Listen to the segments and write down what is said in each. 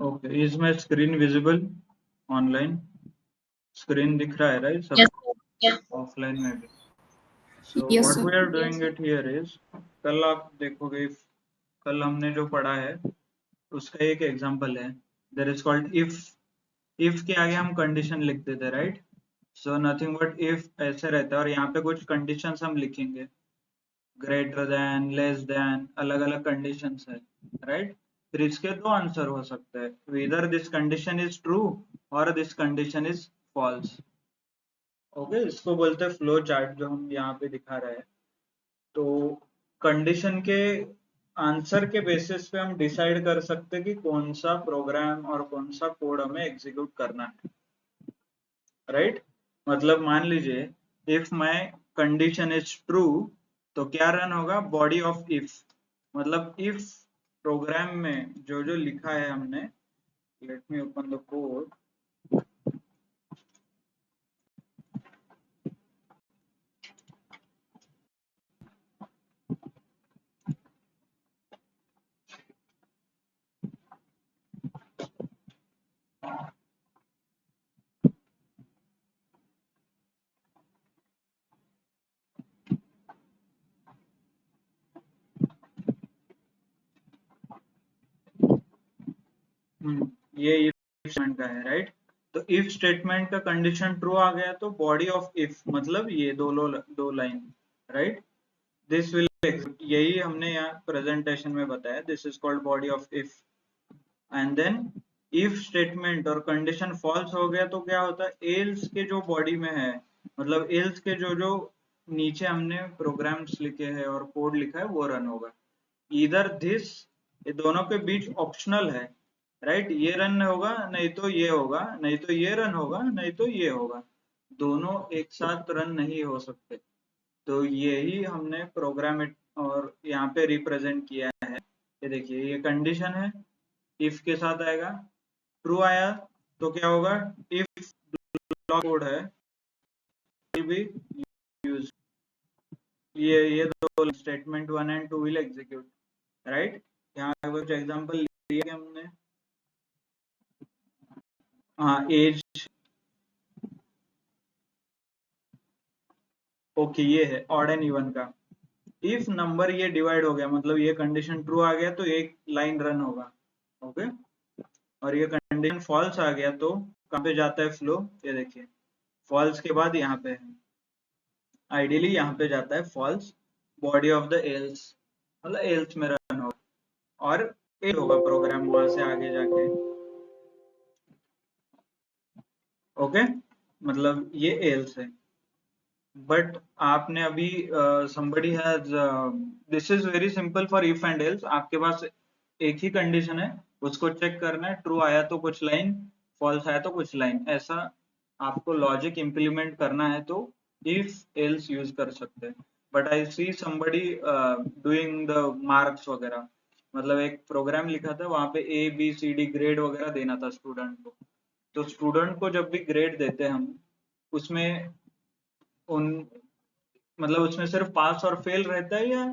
Okay, इसमें screen visible online screen दिख रहा है राइट सब Yes, sir. Yeah. ऑफलाइन में भी. So Yes, what sir. we are doing it here is, कल आप देखोगे कल हमने जो पढ़ा है उसका एक एग्जांपल है. There is called if के आगे हम कंडीशन लिख देते right. So nothing but if ऐसे रहता है और यहाँ पे कुछ कंडीशंस हम लिखेंगे, ग्रेटर देन, लेस देन, अलग अलग कंडीशंस है राइट. फिर इसके दो आंसर हो सकते हैं, इधर दिस कंडीशन इज ट्रू और this condition is false. Okay, इसको बोलते हैं फ्लो चार्ट जो हम यहाँ पे दिखा रहे हैं. तो कंडीशन के आंसर के बेसिस पे हम डिसाइड कर सकते हैं कि कौन सा प्रोग्राम और कौन सा कोड हमें एग्जीक्यूट करना है राइट. मतलब मान लीजिए if my condition is true तो क्या रन होगा, बॉडी ऑफ इफ. मतलब इफ प्रोग्राम में जो जो लिखा है हमने, let me open the code. ये इफ स्टेटमेंट का है राइट. तो इफ स्टेटमेंट का कंडीशन ट्रू आ गया तो बॉडी ऑफ इफ मतलब ये दो लाइन राइट. दिस विल, यही हमने यहाँ प्रेजेंटेशन में बताया, this is called body of if. And then if statement और कंडीशन फॉल्स हो गया तो क्या होता है, एल्स के जो बॉडी में है, मतलब एल्स के जो जो नीचे हमने प्रोग्राम्स लिखे हैं और कोड लिखा है वो रन होगा. इधर दिस, ये दोनों के बीच ऑप्शनल है राइट. ये रन होगा नहीं तो ये होगा, नहीं तो ये रन होगा नहीं तो ये होगा, दोनों एक साथ रन नहीं हो सकते. तो यही हमने प्रोग्राम और यहाँ पे रिप्रेजेंट किया है. ये देखिए ये कंडीशन है, इफ के साथ आएगा, ट्रू आया तो क्या होगा, इफ कोड है will be used. ये दो statement 1 and 2 will execute right. यहाँ कुछ एग्जांपल लिए हमने. हाँ, एज. ओके, ये है ऑड एंड इवन का. इफ नंबर ये डिवाइड हो गया, मतलब ये कंडीशन ट्रू आ गया तो एक लाइन रन होगा. ओके, और ये कंडीशन फॉल्स आ गया तो कहाँ पे जाता है फ्लो, ये देखिए फॉल्स के बाद यहाँ पे है, आइडियली यहाँ पे जाता है false, body of the else, मतलब एल्स में रन होगा और एल होगा प्रोग्राम वहां से आगे जाके. ओके, मतलब ये एल्स है. बट आपने अभी somebody has this is very simple for if and else. आपके पास एक ही कंडीशन है, उसको चेक करना है, ट्रू आया तो कुछ लाइन, फॉल्स आया तो कुछ लाइन, ऐसा आपको लॉजिक इम्प्लीमेंट करना है तो इफ एल्स यूज कर सकते हैं. But I see somebody doing the marks वगैरह, मतलब एक प्रोग्राम लिखा था वहां पे A B C D grade वगैरह देना था स्टूडेंट को. तो स्टूडेंट को जब भी ग्रेड देते हैं हम, उसमें उन, मतलब उसमें सिर्फ पास और फेल रहता है या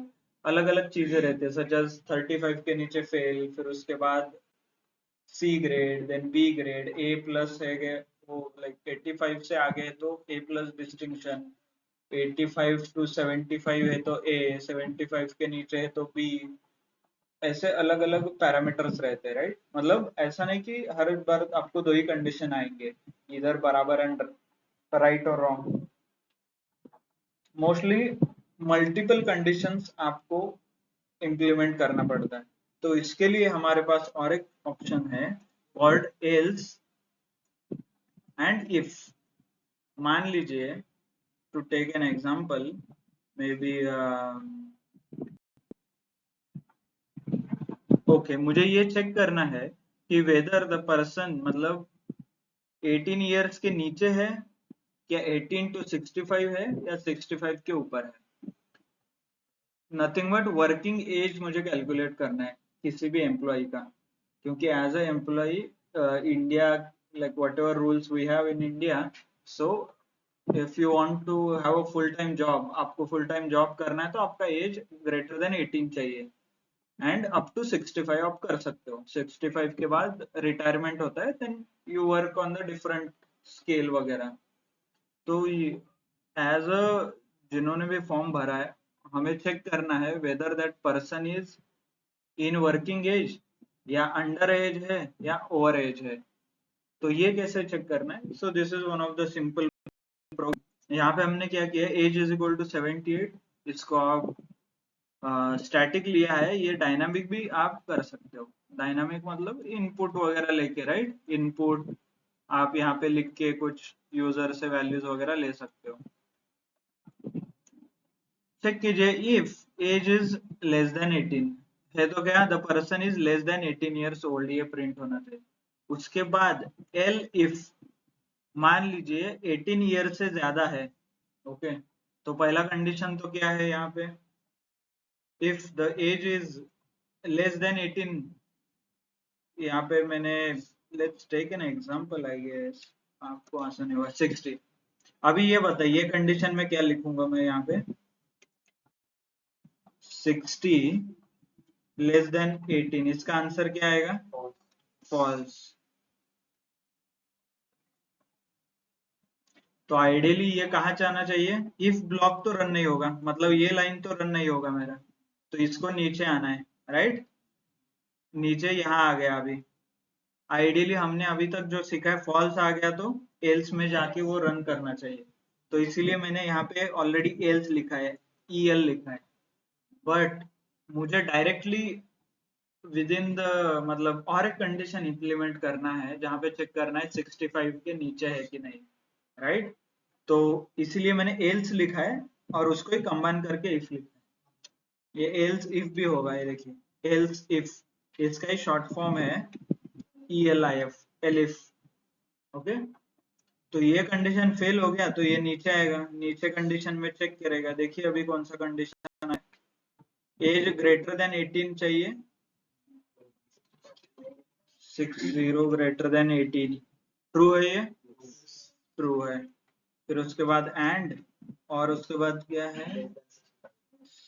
अलग अलग चीजें रहती है, सच एज 35 के नीचे फेल, फिर उसके बाद C grade, then B grade, A plus है वो, लाइक 85 से आगे है तो ए प्लस डिस्टिंक्शन, 85 टू 75 है तो ए, 75 के नीचे है तो बी. ऐसे अलग अलग पैरामीटर्स रहते हैं राइट. मतलब ऐसा नहीं कि हर एक बार आपको दो ही कंडीशन आएंगे, इधर बराबर एंड राइट और रॉन्ग. मोस्टली मल्टीपल कंडीशंस आपको इम्प्लीमेंट करना पड़ता है. तो इसके लिए हमारे पास और एक ऑप्शन है कॉल्ड एल्स एंड इफ. मान लीजिए, to take an example, maybe okay, मुझे ये चेक करना है कि वेदर द पर्सन मतलब 18 इयर्स के नीचे है, या 18 टू 65 है, या 65 के ऊपर है. नथिंग बट वर्किंग एज मुझे कैलकुलेट करना है किसी भी एम्प्लॉय का, क्योंकि as a employee India, like whatever rules we have in India, so if you want to have a full time job, आपको full time job करना है तो आपका एज greater than 18 चाहिए. एंड अप टू 65 आप कर सकते हो। 65 के बाद रिटायरमेंट होता है, then you work on the different scale वगैरह। तो एज अ जिन्होंने भी फॉर्म भरा है, हमें चेक करना है whether that person is in working age, या अंडर एज है, या ओवर एज है। तो ये कैसे चेक करना है? So this is one of the simple program. यहाँ पे हमने क्या किया, एज इज इक्वल टू 78, इसको आप स्टैटिक लिया है, ये डायनामिक भी आप कर सकते हो। डायनामिक मतलब इनपुट वगैरह लेके, राइट, इनपुट आप यहाँ पे लिख के कुछ यूजर से वैल्यूज वगैरह ले सकते हो। चेक कीजिए, if age is less than 18 है तो क्या, the person is less than 18 years old, ये प्रिंट होना चाहिए। उसके बाद एल इफ मान लीजिए 18 ईयर से ज्यादा है, ओके, तो पहला कंडीशन तो क्या है यहाँ पे, if the age is less than 18, यहाँ पे मैंने let's take an example, I guess आपको आसान होगा, 60। अभी ये बताइए कंडीशन में क्या लिखूंगा मैं यहाँ पे, 60 लेस देन 18, इसका आंसर क्या आएगा, फॉल्स। तो आइडियली ये कहाँ जाना चाहिए, इफ ब्लॉक तो रन नहीं होगा, मतलब ये लाइन तो रन नहीं होगा मेरा, तो इसको नीचे आना है, राइट, नीचे यहाँ आ गया। अभी आइडियली हमने अभी तक जो सीखा है, फॉल्स आ गया तो एल्स में जाके वो रन करना चाहिए। तो इसीलिए मैंने यहाँ पे ऑलरेडी एल्स लिखा है, EL लिखा है। बट मुझे डायरेक्टली विद इन द, मतलब और एक कंडीशन इंप्लीमेंट करना है जहाँ पे चेक करना है 65 के नीचे है कि नहीं, राइट। तो इसीलिए मैंने एल्स लिखा है और उसको ही कंबाइन करके इफ लिखा है। ये एल्स इफ भी होगा, ये देखिए, एल्स इफ, इसका ही शॉर्ट फॉर्म है ELIF, एलिफ, ओके। तो ये कंडीशन फेल हो गया तो ये नीचे आएगा, नीचे कंडीशन में चेक करेगा, देखिए अभी कौन सा कंडीशन है, एज ग्रेटर देन 18 चाहिए, 60 ग्रेटर देन 18, ट्रू है ये, ट्रू है। फिर उसके बाद एंड, और उसके बाद क्या है,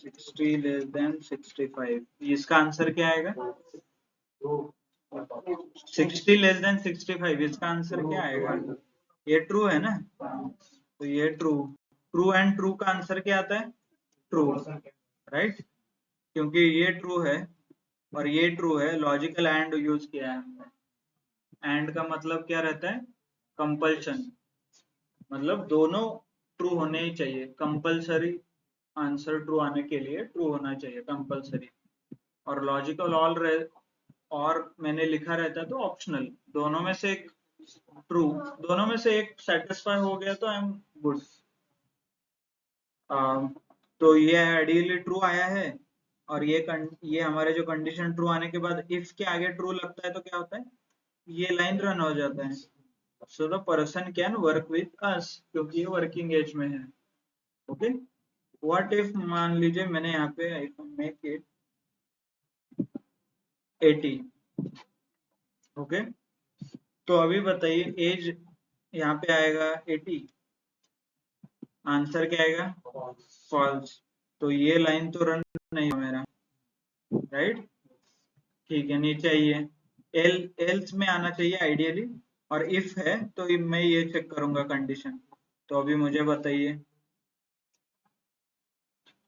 60 लेस देन 65, इसका आंसर क्या आएगा, 60 लेस देन 65, इसका आंसर क्या आएगा, ये ट्रू है ना, तो ये ट्रू, ट्रू एंड ट्रू का आंसर क्या आता है, ट्रू, राइट, क्योंकि ये ट्रू है और ये ट्रू है, लॉजिकल एंड यूज किया है हमने। एंड का मतलब क्या रहता है, कंपल्शन, मतलब दोनों ट्रू होने ही चाहिए, कंपल्सरी आंसर ट्रू आने के लिए ट्रू होना चाहिए, कंपल्सरी। और लॉजिकल और मैंने लिखा रहता है तो ऑप्शनल, दोनों में से एक ट्रू, दोनों में से एक सेटिस्फाई हो गया तो आई एम गुड। तो ये आइडियली ट्रू आया है, और ये हमारे जो कंडीशन ट्रू आने के बाद इफ के आगे ट्रू लगता है तो क्या होता है, ये लाइन रन हो जाता है। So the person can work with us, क्योंकि ये वर्किंग एज में है, ओके। व्हाट इफ मान लीजिए मैंने यहाँ पे आई मेक इट 80, ओके। तो अभी बताइए एज यहाँ पे आएगा 80, आंसर क्या आएगा, फॉल्स। तो ये लाइन तो रन नहीं हो मेरा, राइट, ठीक है, नीचे आइए, एल्स में आना चाहिए आइडियली, और इफ है तो मैं ये चेक करूंगा कंडीशन। तो अभी मुझे बताइए,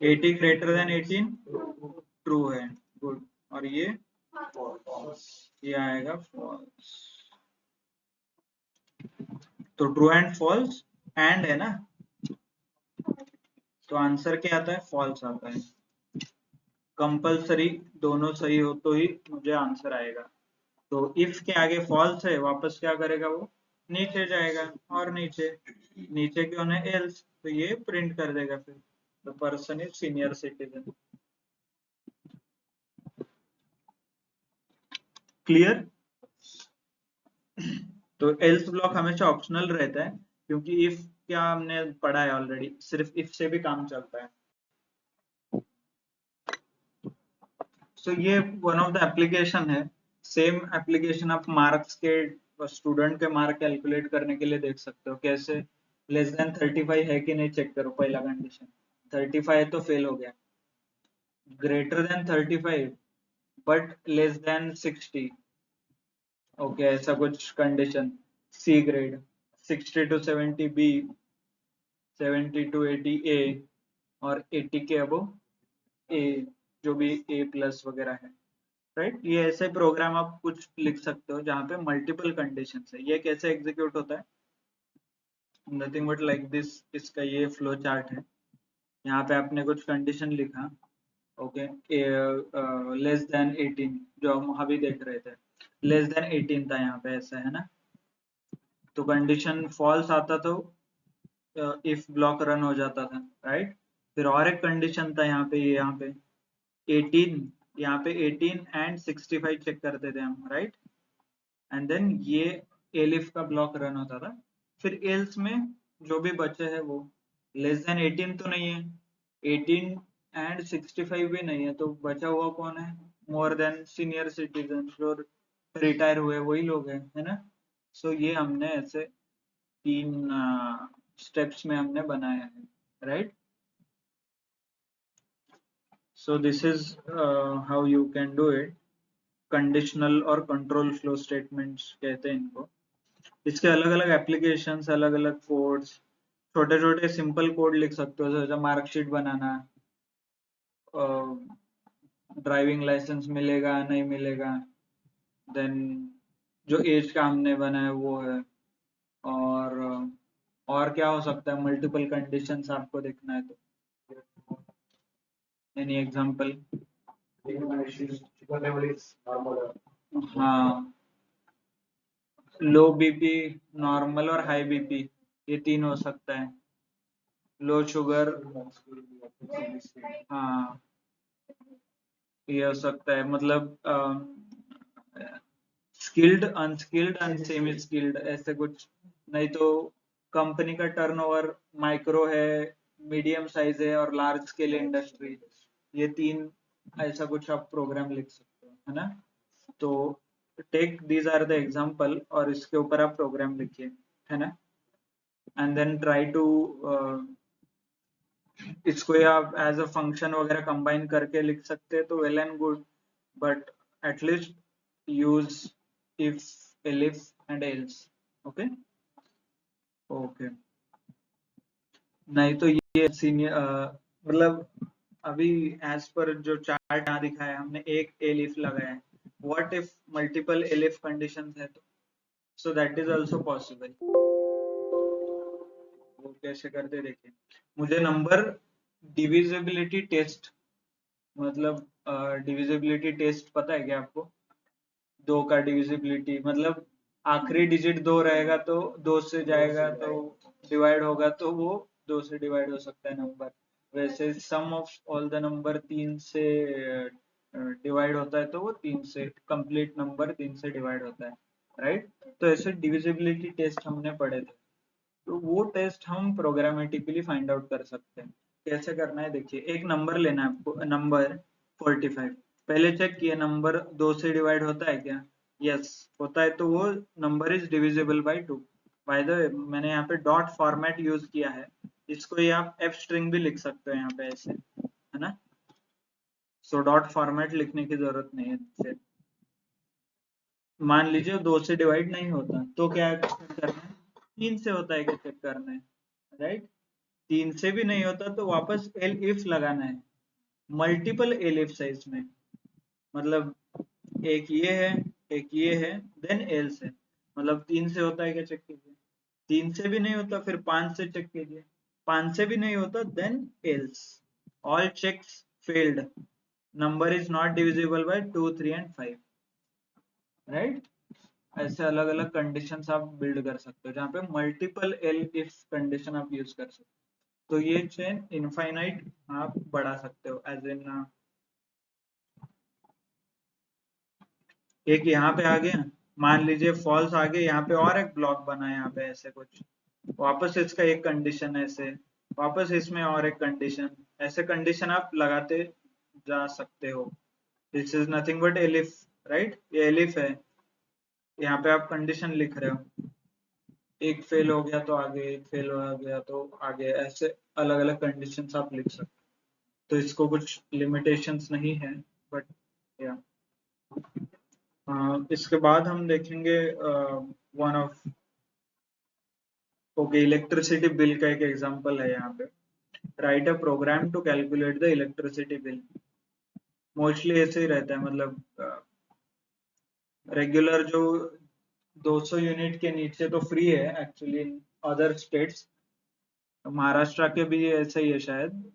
80 ग्रेटर देन 18, ट्रू है, गुड, और ये आएगा फॉल्स। तो ट्रू एंड फॉल्स, एंड है ना, तो आंसर क्या आता है, फॉल्स आता है। कंपल्सरी दोनों सही हो तो ही मुझे आंसर आएगा। तो इफ के आगे फॉल्स है, वापस क्या करेगा वो, नीचे जाएगा, और नीचे, नीचे क्यों है, एल्स, तो ये प्रिंट कर देगा फिर the person is senior citizen. Clear. तो एल्स ब्लॉक हमेशा ऑप्शनल रहता है, क्योंकि इफ क्या हमने पढ़ा है ऑलरेडी, सिर्फ इफ से भी काम चलता है। सो ये वन ऑफ द एप्लीकेशन है, सेम एप्लीकेशन आप मार्क्स के, स्टूडेंट के मार्क कैलकुलेट करने के लिए देख सकते हो, कैसे लेस देन 35 है कि नहीं चेक करो, पहला कंडीशन 35 है तो फेल हो गया, greater than 35 but less than 60। Okay, ऐसा कुछ condition. C grade, 60 to 70 B, 70 to 80 A, और 80 के अबो ए, जो भी ए प्लस वगैरह है, राइट। ये ऐसे प्रोग्राम आप कुछ लिख सकते हो जहाँ पे मल्टीपल कंडीशन है। ये कैसे एग्जीक्यूट होता है? Nothing but like this. इसका ये फ्लो चार्ट है। यहाँ पे आपने कुछ कंडीशन लिखा, ओके, लेस देन 18, जो हम अभी देख रहे थे, लेस देन 18 था यहाँ पे, ऐसा है ना। तो कंडीशन फॉल्स आता तो इफ ब्लॉक रन हो जाता था, राइट। फिर और एक कंडीशन था यहाँ पे, ये यहाँ पे 18, यहाँ पे 18 एंड 65 चेक करते थे हम, राइट। एंड देन ये एलिफ का ब्लॉक रन होता था। फिर एल्स में जो भी बचे है वो लेस देन 18 तो नहीं है, 18 एंड 65 भी नहीं है, तो बचा हुआ कौन है? मोर देन सीनियर सिटीजन, जो रिटायर हुए वही लोग हैं, है ना। सो ये हमने ऐसे 3 स्टेप्स में हमने बनाया है, right. So this is how you can do it. Conditional और कंट्रोल फ्लो स्टेटमेंट्स कहते हैं इनको। इसके अलग अलग एप्लीकेशंस, अलग अलग कोड्स, छोटे छोटे सिंपल कोड लिख सकते हो, जैसे मार्कशीट बनाना, ड्राइविंग लाइसेंस मिलेगा नहीं मिलेगा, देन जो एज का हमने बनाया वो है, और क्या हो सकता है, मल्टीपल कंडीशंस आपको देखना है तो। Any example? हाँ, लो बीपी, नॉर्मल और हाई बीपी, ये 3 हो सकता है। लो शुगर, हाँ, ये हो सकता है, मतलब skilled, unskilled and semi skilled, ऐसे कुछ। नहीं तो कंपनी का टर्नओवर माइक्रो है, मीडियम साइज है और लार्ज स्केल इंडस्ट्री, ये 3, ऐसा कुछ आप प्रोग्राम लिख सकते हो, है ना। तो take these are the example, और इसके ऊपर आप प्रोग्राम लिखिए, है ना। एंड देन ट्राई टू, इसको या आप एज अ फंक्शन वगैरह कंबाइन करके लिख सकते हैं तो well and good, but at least use if, elif and else। Okay, okay. नहीं तो ये सीनियर, मतलब अभी एज पर जो चार्ट यहाँ दिखा है, हमने एक elif लगाया है। What if multiple elif conditions है तो? So that is also possible. वो कैसे करते देखिए। मुझे नंबर डिविजिबिलिटी टेस्ट, मतलब डिविजिबिलिटी टेस्ट पता है क्या आपको? 2 का डिविजिबिलिटी मतलब आखिरी डिजिट 2 रहेगा तो 2 से जाएगा, तो डिवाइड होगा तो वो 2 से डिवाइड हो सकता है नंबर। वैसे सम ऑफ ऑल द नंबर 3 से डिवाइड होता है तो वो 3 से, कंप्लीट नंबर 3 से डिवाइड होता है, राइट। तो ऐसे डिविजिबिलिटी टेस्ट हमने पढ़े थे, तो वो टेस्ट हम प्रोग्रामेटिकली फाइंड आउट कर सकते हैं। कैसे करना है देखिए, एक नंबर लेना है आपको, नंबर 45। पहले चेक किए नंबर 2 से डिवाइड होता है क्या? यस, होता है, तो वो number is divisible by 2। Bye the वे, मैंने यहाँ पे डॉट फॉर्मेट यूज किया है, इसको ये आप एफ स्ट्रिंग भी लिख सकते हो यहाँ पे ऐसे, है ना। सो डॉट फॉर्मेट लिखने की जरूरत नहीं है फिर। मान लीजिए 2 से डिवाइड नहीं होता तो क्या करना है? 3 से होता है क्या चेक करना है, राइट। 3 से भी नहीं होता तो वापस एल इफ लगाना है, मल्टीपल एल इफ साइज में। मतलब एक ये है, एक ये है, देन एल्स है। मतलब 3 से होता है क्या चेक कीजिए, 3 से भी नहीं होता फिर 5 से चेक कीजिए, 5 से भी नहीं होता then else. All checks failed, number is not divisible by 2, 3 and 5, right. ऐसे अलग अलग कंडीशंस आप बिल्ड कर सकते हो जहाँ पे मल्टीपल एल इफ कंडीशन आप यूज कर सकते हो। तो ये चेन इनफाइनाइट आप बढ़ा सकते हो, एज इन एक यहाँ पे आ गया, मान लीजिए फॉल्स आ गया, यहाँ पे और एक ब्लॉक बना है यहाँ पे ऐसे कुछ, वापस इसका एक कंडीशन ऐसे, वापस इसमें और एक कंडीशन, ऐसे कंडीशन आप लगाते जा सकते हो। This is nothing but elif, right. ये एलिफ है, यहाँ पे आप कंडीशन लिख रहे हो, एक फेल हो गया तो आगे, एक फेल हो गया तो आगे, ऐसे अलग अलग कंडीशंस आप लिख सकते हो। तो इसको कुछ लिमिटेशंस नहीं है, बट या इसके बाद हम देखेंगे one of okay electricity bill का एक एग्जांपल है यहाँ पे। Write a program to calculate the electricity bill. Mostly ऐसे ही रहता है, मतलब रेगुलर जो 200 यूनिट के नीचे तो फ्री है actually in other states. Maharashtra के भी ऐसा ही है शायद,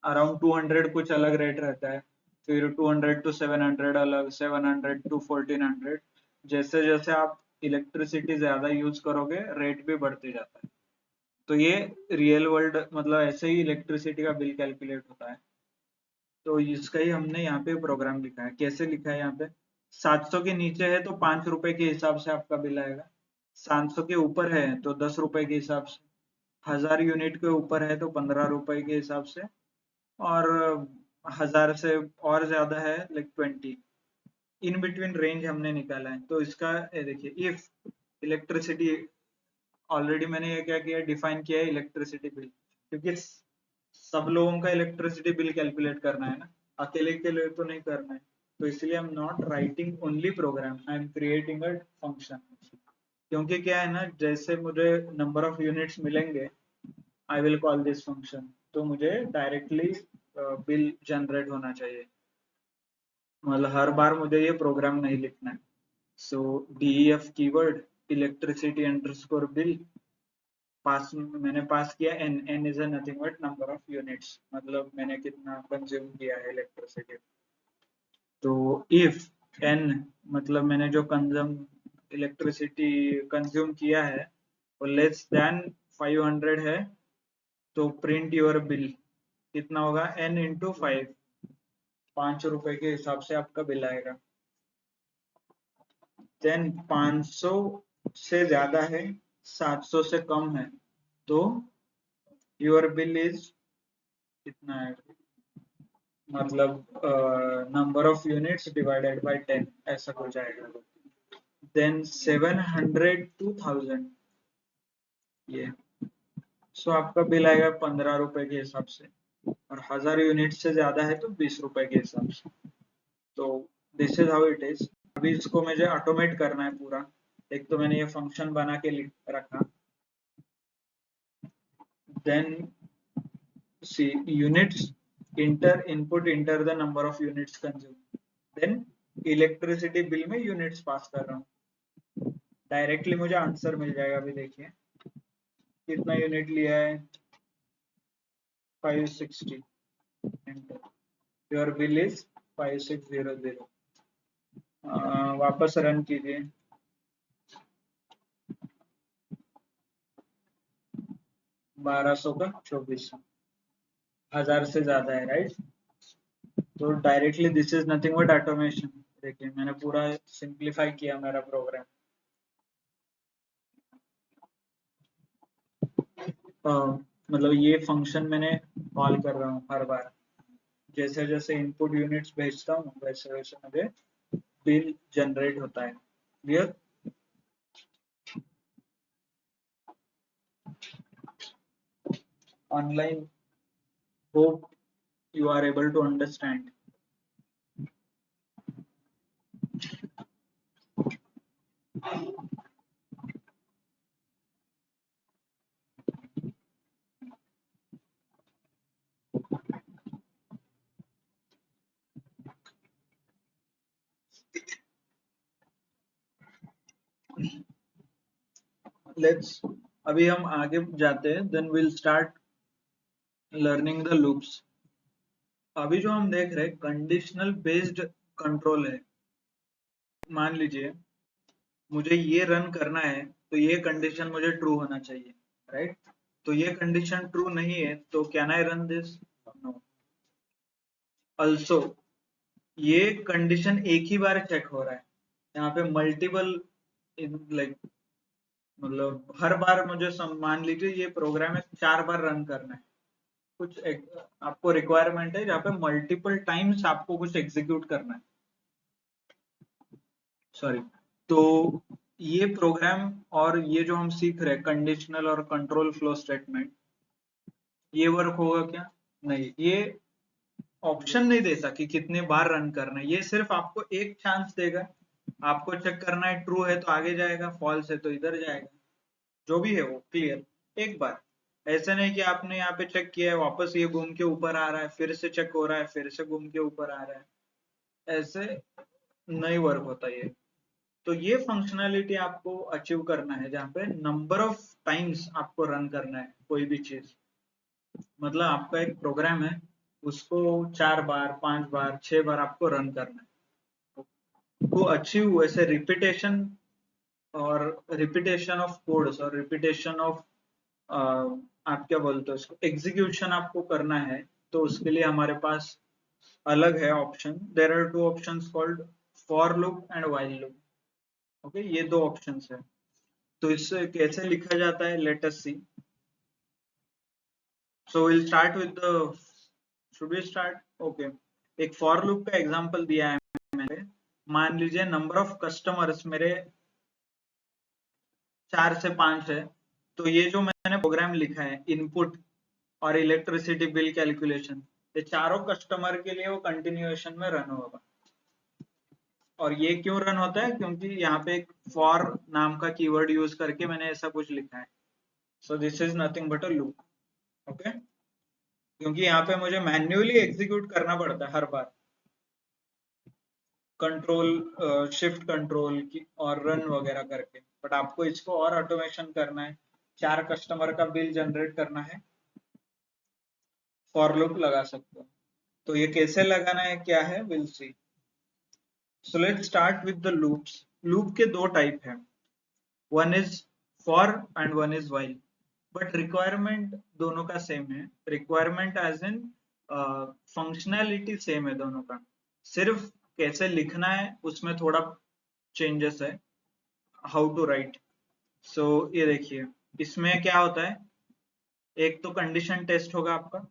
अराउंड 200 कुछ अलग रेट रहता है, फिर 200 टू 700 अलग, 700 टू 1400। जैसे जैसे आप इलेक्ट्रिसिटी ज्यादा यूज करोगे रेट भी बढ़ते जाता है। तो ये रियल वर्ल्ड मतलब ऐसे ही इलेक्ट्रिसिटी का बिल कैलकुलेट होता है। तो इसका ही हमने यहाँ पे प्रोग्राम लिखा है। कैसे लिखा है यहाँ पे, 700 के नीचे है तो 5 रुपए के हिसाब से आपका बिल आएगा, 700 के ऊपर है तो 10 रुपए के हिसाब से, 1000 यूनिट के ऊपर है तो 15 रुपए के हिसाब से, और 1000 से और ज्यादा है लाइक 20। इन बिटवीन रेंज हमने निकाला है। तो इसका देखिए, इफ इलेक्ट्रिसिटी, ऑलरेडी मैंने ये क्या किया, डिफाइन किया है इलेक्ट्रिसिटी बिल, क्योंकि सब लोगों का इलेक्ट्रिसिटी बिल कैलकुलेट करना है ना, अकेले के लिए तो नहीं करना है। तो इसलिए I am not writing only program, I am creating a function. क्योंकि क्या है ना, जैसे मुझे नंबर ऑफ यूनिट्स मिलेंगे, I will call this function, तो मुझे डायरेक्टली बिल जनरेट होना चाहिए, मतलब हर बार मुझे ये प्रोग्राम नहीं लिखना है। सो DEF keyword electricity underscore bill pass, मैंने पास किया n, n is nothing but number of units, मतलब मैंने कितना कंज्यूम किया है इलेक्ट्रिसिटी। तो इफ n मतलब मैंने जो कंज्यूम इलेक्ट्रिसिटी कंज्यूम किया है वो लेस देन 500 है, तो प्रिंट योर बिल। कितना होगा, n इंटू 5, 5 रुपए के हिसाब से आपका बिल आएगा। देन 500 से ज्यादा है, 700 से कम है, तो योर बिल इज कितना है, मतलब number of units divided by 10 ऐसा कुछ आएगा। देन 700 टू 1000 ये, सो आपका बिल आएगा 15 रुपए के हिसाब से, और 1000 यूनिट से ज्यादा है तो 20 रुपए के हिसाब से। तो this is how it is. अभी इसको मुझे ऑटोमेट करना है पूरा। एक तो मैंने ये फंक्शन बना के लिख रखा, then see units enter input enter the number of units consume, then electricity bill में यूनिट्स पास कर रहा हूँ, डायरेक्टली मुझे आंसर मिल जाएगा। अभी देखिए कितना यूनिट लिया है, 560, योर बिल इज 5600। वापस रन कीजिए, 1200 का 2400, 1000 से ज्यादा है राइट। तो directly this is nothing but automation. देखिए मैंने पूरा सिंप्लीफाई किया मेरा प्रोग्राम। मतलब ये फंक्शन मैंने कॉल कर रहा हूँ हर बार, जैसे जैसे इनपुट यूनिट्स भेजता हूँ वैसे वैसे मुझे बिल जनरेट होता है। Clear? Online, hope you are able to understand. Let's, अभी हम आगे जाते हैं, then we'll start learning the loops. अभी जो हम देख रहे हैं कंडीशनल बेस्ड कंट्रोल है। मान लीजिए मुझे ये रन करना है तो ये कंडीशन मुझे ट्रू होना चाहिए, राइट? तो ये कंडीशन ट्रू नहीं है तो can I run this? No. Also ये कंडीशन एक ही बार चेक हो रहा है, यहाँ पे मल्टीपल लाइक, मतलब हर बार मुझे मान लीजिए ये प्रोग्राम है 4 बार रन करना है, कुछ आपको रिक्वायरमेंट है जहाँ पे मल्टीपल टाइम्स आपको कुछ एग्जीक्यूट करना है, सॉरी। तो ये प्रोग्राम और ये जो हम सीख रहे हैं कंडीशनल और कंट्रोल फ्लो स्टेटमेंट, ये वर्क होगा क्या? नहीं, ये ऑप्शन नहीं देता कि कितने बार रन करना है, ये सिर्फ आपको एक चांस देगा। आपको चेक करना है, ट्रू है तो आगे जाएगा, फॉल्स है तो इधर जाएगा, जो भी है वो क्लियर एक बार। ऐसा नहीं कि आपने यहाँ पे चेक किया है, वापस ये घूम के ऊपर आ रहा है, फिर से चेक हो रहा है, फिर से घूम के ऊपर आ रहा है, ऐसे नहीं वर्क होता ये। तो ये फंक्शनैलिटी आपको अचीव करना है, जहाँ पे नंबर ऑफ टाइम्स आपको रन करना है कोई भी चीज। मतलब आपका एक प्रोग्राम है, उसको 4 बार 5 बार 6 बार आपको रन करना है। तो अचीव वैसे रिपीटेशन, और रिपीटेशन ऑफ कोड्स और रिपीटेशन ऑफ आप क्या बोलते हो उसको, एग्जीक्यूशन आपको करना है। तो उसके लिए हमारे पास अलग है option. There are two options called for loop and while loop. Okay, ये दो ऑप्शंस है। तो इससे कैसे लिखा जाता है, let us see. So will start with the, should we start, okay. एक फॉर लूप का एग्जांपल दिया है मैंने। मान लीजिए नंबर ऑफ कस्टमर्स मेरे 4 से 5 है। तो ये जो मैंने प्रोग्राम लिखा है, इनपुट और इलेक्ट्रिसिटी बिल कैलकुलेशन, ये चारों कस्टमर के लिए वो कंटिन्यूएशन में रन होगा। और ये क्यों रन होता है, क्योंकि यहाँ पे एक फॉर नाम का कीवर्ड यूज करके मैंने ऐसा कुछ लिखा है। So this is nothing but a loop. Okay, क्योंकि यहाँ पे मुझे मैन्युअली एग्जीक्यूट करना पड़ता है हर बार, कंट्रोल शिफ्ट कंट्रोल की और रन वगैरह करके। बट आपको इसको और ऑटोमेशन करना है, 4 कस्टमर का बिल जनरेट करना है, फॉर लूप लगा सकते हो। तो ये कैसे लगाना है, क्या है, will see. So let's start with the loops. Loop के दो टाइप है, one is for and one is while. But requirement दोनों का सेम है। Requirement as in functionality same है दोनों का, सिर्फ कैसे लिखना है उसमें थोड़ा चेंजेस है, हाउ टू राइट। सो ये देखिए, इसमें क्या होता है, एक तो कंडीशन टेस्ट होगा आपका,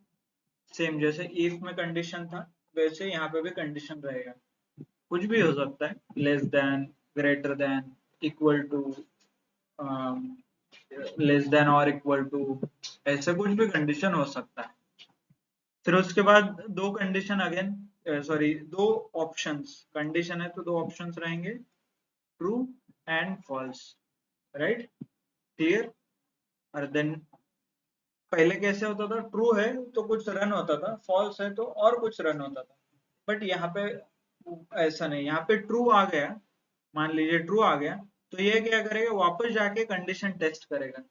सेम जैसे इफ में कंडीशन था वैसे यहाँ पे भी कंडीशन रहेगा। कुछ भी हो सकता है, less than, greater than, equal to, less than और इक्वल टू, ऐसे कुछ भी कंडीशन हो सकता है। फिर उसके बाद दो कंडीशन अगेन, सॉरी दो ऑप्शंस, कंडीशन है तो दो ऑप्शंस रहेंगे, true and false, right, clear. और देन पहले कैसे होता था, ट्रू है तो कुछ रन होता था, फॉल्स है तो और कुछ रन होता था। बट यहाँ पे ऐसा नहीं, यहाँ पे ट्रू आ गया, मान लीजिए ट्रू आ गया, तो ये क्या करेगा, वापस जाके कंडीशन टेस्ट करेगा,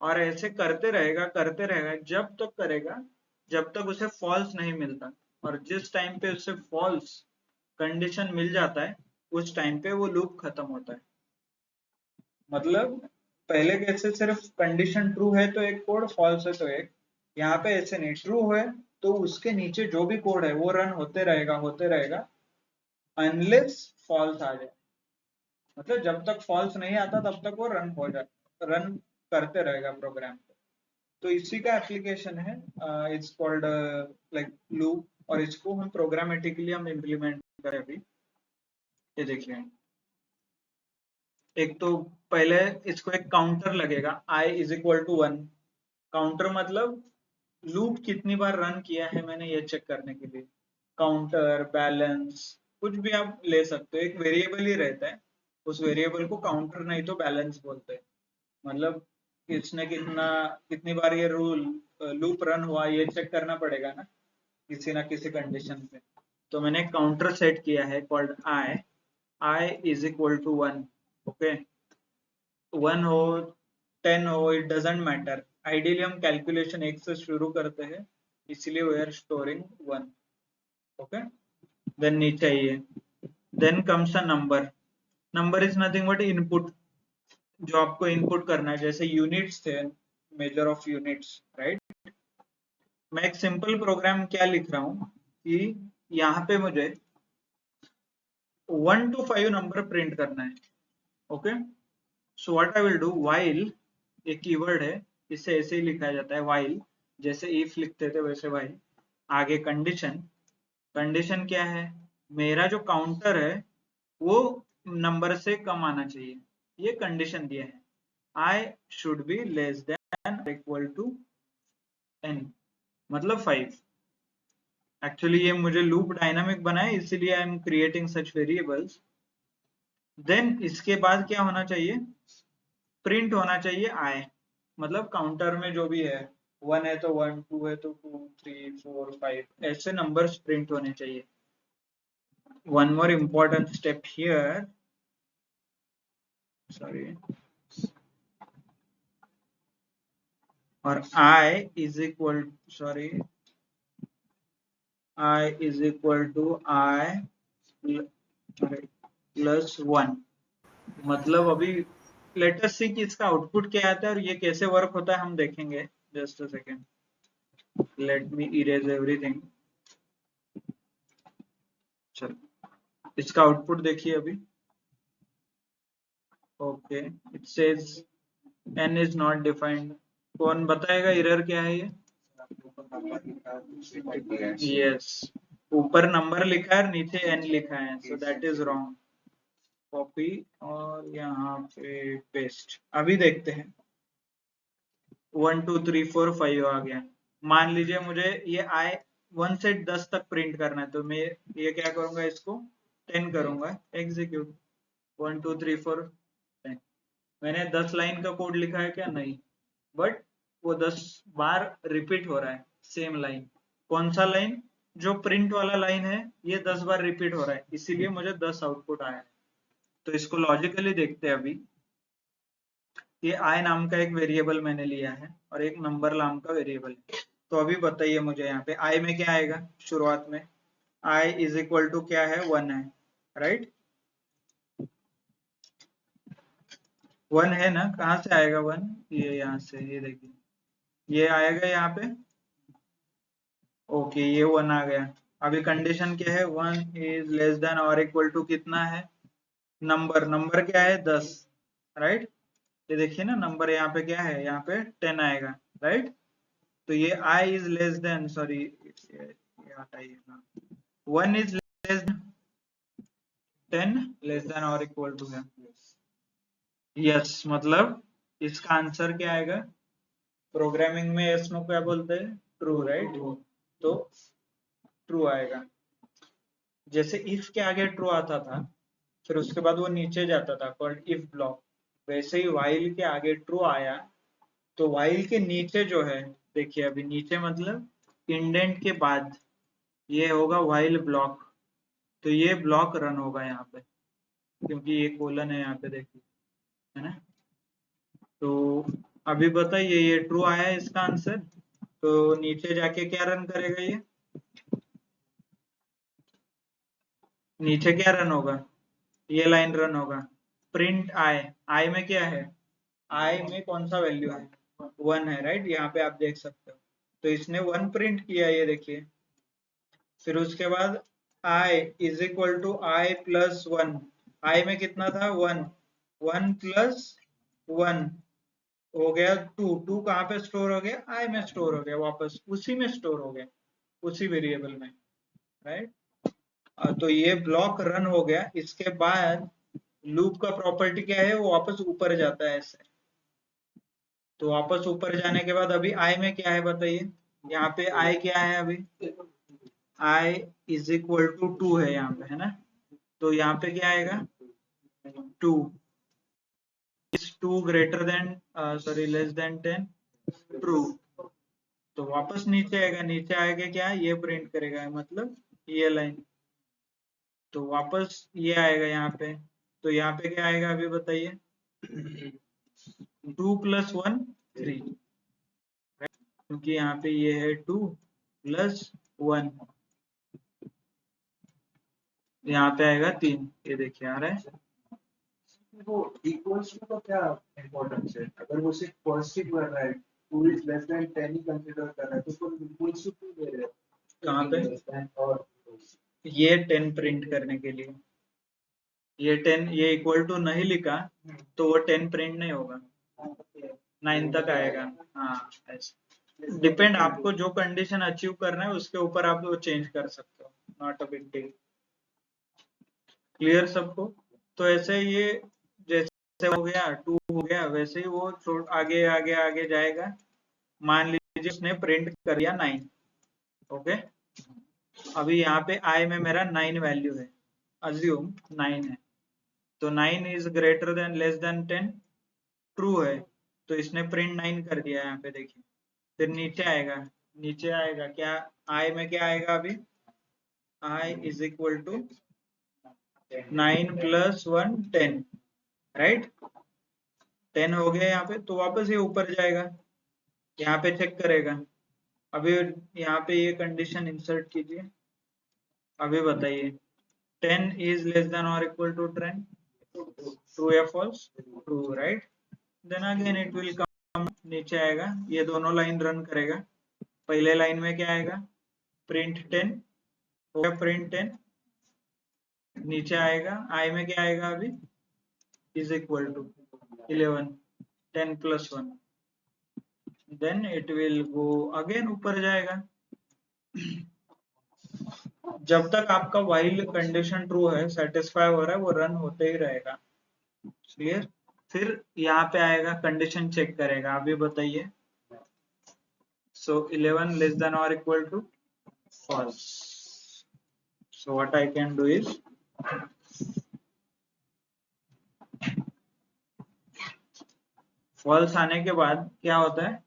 और ऐसे करते रहेगा जब तक करेगा जब तक उसे फॉल्स नहीं मिलता। और जिस टाइम पे उसे फॉल्स कंडीशन मिल जाता है, उस टाइम पे वो लूप खत्म होता है। मतलब पहले कैसे सिर्फ कंडीशन ट्रू है तो एक कोड, फॉल्स है तो एक, यहाँ पे ऐसे नहीं, ट्रू है तो उसके नीचे जो भी कोड है वो रन होते रहेगा अनलेस फॉल्स आ जाए। मतलब जब तक फॉल्स नहीं आता तब तक वो रन करते रहेगा प्रोग्राम को। तो इसी का एप्लीकेशन है, इट्स कॉल्ड लाइक लूप, और इसको हम प्रोग्रामेटिकली हम इम्प्लीमेंट करें अभी। ये देखिए, एक तो पहले इसको एक काउंटर लगेगा, i is equal to 1। Counter मतलब लूप कितनी बार रन किया है मैंने ये चेक करने के लिए। काउंटर, बैलेंस, कुछ भी आप ले सकते हो, एक वेरिएबल ही रहता है, उस वेरिएबल को काउंटर नहीं तो बैलेंस बोलते हैं। मतलब इसने कितनी बार ये लूप रन हुआ ये चेक करना पड़ेगा किसी ना किसी कंडीशन पे। तो मैंने काउंटर सेट किया है called i is equal to 1। Okay, 1 हो 10 हो, इट डजेंट मैटर। आइडियली हम कैलकुलेशन 1 से शुरू करते हैं, इसलिए we are storing 1। Okay, then नीचे आइए, then comes a number. Number is nothing but input, जो आपको इनपुट करना है, जैसे यूनिट्स थे, मेजर ऑफ यूनिट्स, राइट। मैं एक सिंपल प्रोग्राम क्या लिख रहा हूँ कि यहाँ पे मुझे 1 to 5 नंबर प्रिंट करना है। Okay, so what I will do, while एक कीवर्ड है, इसे ऐसे ही लिखा जाता है व्हाइल, जैसे इफ लिखते थे वैसे व्हाइल। आगे कंडीशन, कंडीशन क्या है, मेरा जो काउंटर है वो नंबर से कम आना चाहिए, ये कंडीशन दिया है। I should be less than equal to n, मतलब 5। एक्चुअली ये मुझे लूप डायनामिक बनाए, इसीलिए I am creating such variables. Then इसके बाद क्या होना चाहिए, प्रिंट होना चाहिए आई, मतलब काउंटर में जो भी है, 1 है तो 1, 2 है तो 2, 3, 4, 5 ऐसे नंबर्स प्रिंट होने चाहिए। One more important step here, sorry, और i is equal, sorry, I is equal to I plus 1। मतलब अभी लेट अस सी कि इसका आउटपुट क्या आता है और ये कैसे वर्क होता है हम देखेंगे। Just a second, let me erase everything. चलो इसका आउटपुट देखिए अभी। Okay, it says n is not defined। कौन बताएगा एरर क्या है ये? यस, ऊपर नंबर लिखा है और नीचे n लिखा है, so that is wrong. Copy और यहाँ पे पेस्ट। अभी देखते हैं, 1 2 3 4 5 आ गया। मान लीजिए मुझे ये आई 1 से 10 तक प्रिंट करना है, तो मैं ये क्या करूंगा, इसको 10 करूंगा, एग्जीक्यूट। 1 2 3 4 10। मैंने 10 लाइन का कोड लिखा है क्या? नहीं, बट वो 10 बार रिपीट हो रहा है सेम लाइन। कौन सा लाइन? जो प्रिंट वाला लाइन है, ये 10 बार रिपीट हो रहा है, इसीलिए मुझे 10 आउटपुट आया है। तो इसको लॉजिकली देखते हैं अभी। ये आई नाम का एक वेरिएबल मैंने लिया है और एक नंबर नाम का वेरिएबल है। तो अभी बताइए मुझे यहाँ पे आई में क्या आएगा? शुरुआत में आई इज इक्वल टू क्या है? 1 है, राइट? 1 है ना? कहाँ से आएगा 1? ये यहाँ से, ये देखिए, ये आएगा यहाँ पे। ओके, ये 1 आ गया। अभी कंडीशन क्या है? 1 इज लेस देन और इक्वल टू कितना है? नंबर क्या है? 10, राइट? ये देखिए ना, नंबर यहाँ पे क्या है? यहाँ पे 10 आएगा, राइट? तो ये i is less then, sorry ये हटाइएगा, 1 is less then 10, less than और इक्वल टू है। यस, मतलब इसका आंसर क्या आएगा? प्रोग्रामिंग में यस नो क्या बोलते हैं? True, right? तो ट्रू आएगा। जैसे इफ के आगे ट्रू आता था, फिर उसके बाद वो नीचे जाता था, कॉल्ड इफ ब्लॉक, वैसे ही व्हाइल के आगे ट्रू आया, तो व्हाइल के नीचे जो है, देखिए अभी नीचे मतलब इंडेंट के बाद ये होगा व्हाइल ब्लॉक। तो ये ब्लॉक रन होगा यहाँ पे, क्योंकि ये कोलन है यहाँ पे, देखिए, है ना? तो अभी बताइए, ये ट्रू आया है इसका आंसर। तो नीचे जाके क्या रन करेगा ये? नीचे क्या रन होगा? ये लाइन रन होगा, प्रिंट आई। आई में क्या है? आई में कौन सा वैल्यू है? 1 है, राइट? यहाँ पे आप देख सकते हो। तो इसने 1 प्रिंट किया, ये देखिए। फिर उसके बाद I is equal to I plus 1। I में कितना था? 1, 1 प्लस 1 हो गया 2। 2 कहाँ पे स्टोर हो गया? आई में स्टोर हो गया, वापस उसी में स्टोर हो गया, उसी वेरिएबल में, राइट? तो ये ब्लॉक रन हो गया। इसके बाद लूप का प्रॉपर्टी क्या है? वो वापस ऊपर जाता है ऐसे। तो वापस ऊपर जाने के बाद अभी आई में क्या है बताइए? यहाँ पे आई क्या है अभी? आई इज इक्वल टू 2 है यहाँ पे, है ना? तो यहाँ पे क्या आएगा? 2 is 2 greater than, sorry, less than 10, true. तो वापस नीचे आएगा, नीचे आएगा क्या? ये प्रिंट करेगा, मतलब ये लाइन। तो वापस ये आएगा यहाँ पे। तो यहाँ पे क्या आएगा अभी बताइए? 2 प्लस 1 3, क्योंकि यहाँ पे ये है 2 प्लस 1, यहाँ पे आएगा 3। ये देखिए आ रहा है। वो इक्वल्स टू का क्या इम्पोर्टेंस है? अगर वो सिर्फ पॉजिटिव कर रहा है, 2 is less then 10 he consider कर रहा है, तो उसको इक्वल्स टू क्यों दे रहे हैं? कहाँ पे? और ये 10 प्रिंट करने के लिए। ये 10, ये इक्वल टू नहीं लिखा तो वो 10 प्रिंट नहीं होगा, 9 तक आएगा। हाँ, ऐसे डिपेंड, आपको जो कंडीशन अचीव करना है उसके ऊपर आप वो चेंज कर सकते हो, not a big deal. Clear सबको? तो ऐसे ये जैसे हो गया 2 हो गया, वैसे ही वो आगे आगे आगे जाएगा। मान लीजिए उसने प्रिंट कर दिया 9, ओके? अभी यहाँ पे I में मेरा 9 वैल्यू है, अज्यूम 9 है, तो 9 is greater than less than 10, true है, तो इसने प्रिंट 9 कर दिया यहाँ पे देखिए। फिर नीचे आएगा क्या, I में क्या आएगा अभी, I is equal to 9 plus 1 10, right, 10 हो गया यहाँ पे, तो वापस ये ऊपर जाएगा, यहाँ पे चेक करेगा। अभी यहाँ पे ये कंडीशन इंसर्ट कीजिए, अभी बताइए 10 is less than or equal to 10, true या false, true, right, then again it will come, नीचे आएगा, ये दोनों लाइन रन करेगा, पहले लाइन में क्या आएगा, प्रिंट 10 हो गया, प्रिंट 10, नीचे आएगा आई में क्या आएगा अभी, is equal to 11, 10 plus 1, then it will go again ऊपर जाएगा। जब तक आपका while कंडीशन ट्रू है, सेटिस्फाई हो रहा है, वो रन होते ही रहेगा, क्लियर। फिर यहाँ पे आएगा, कंडीशन चेक करेगा, अभी बताइए, so 11 less than or equal to false, so what I can do is false आने के बाद क्या होता है,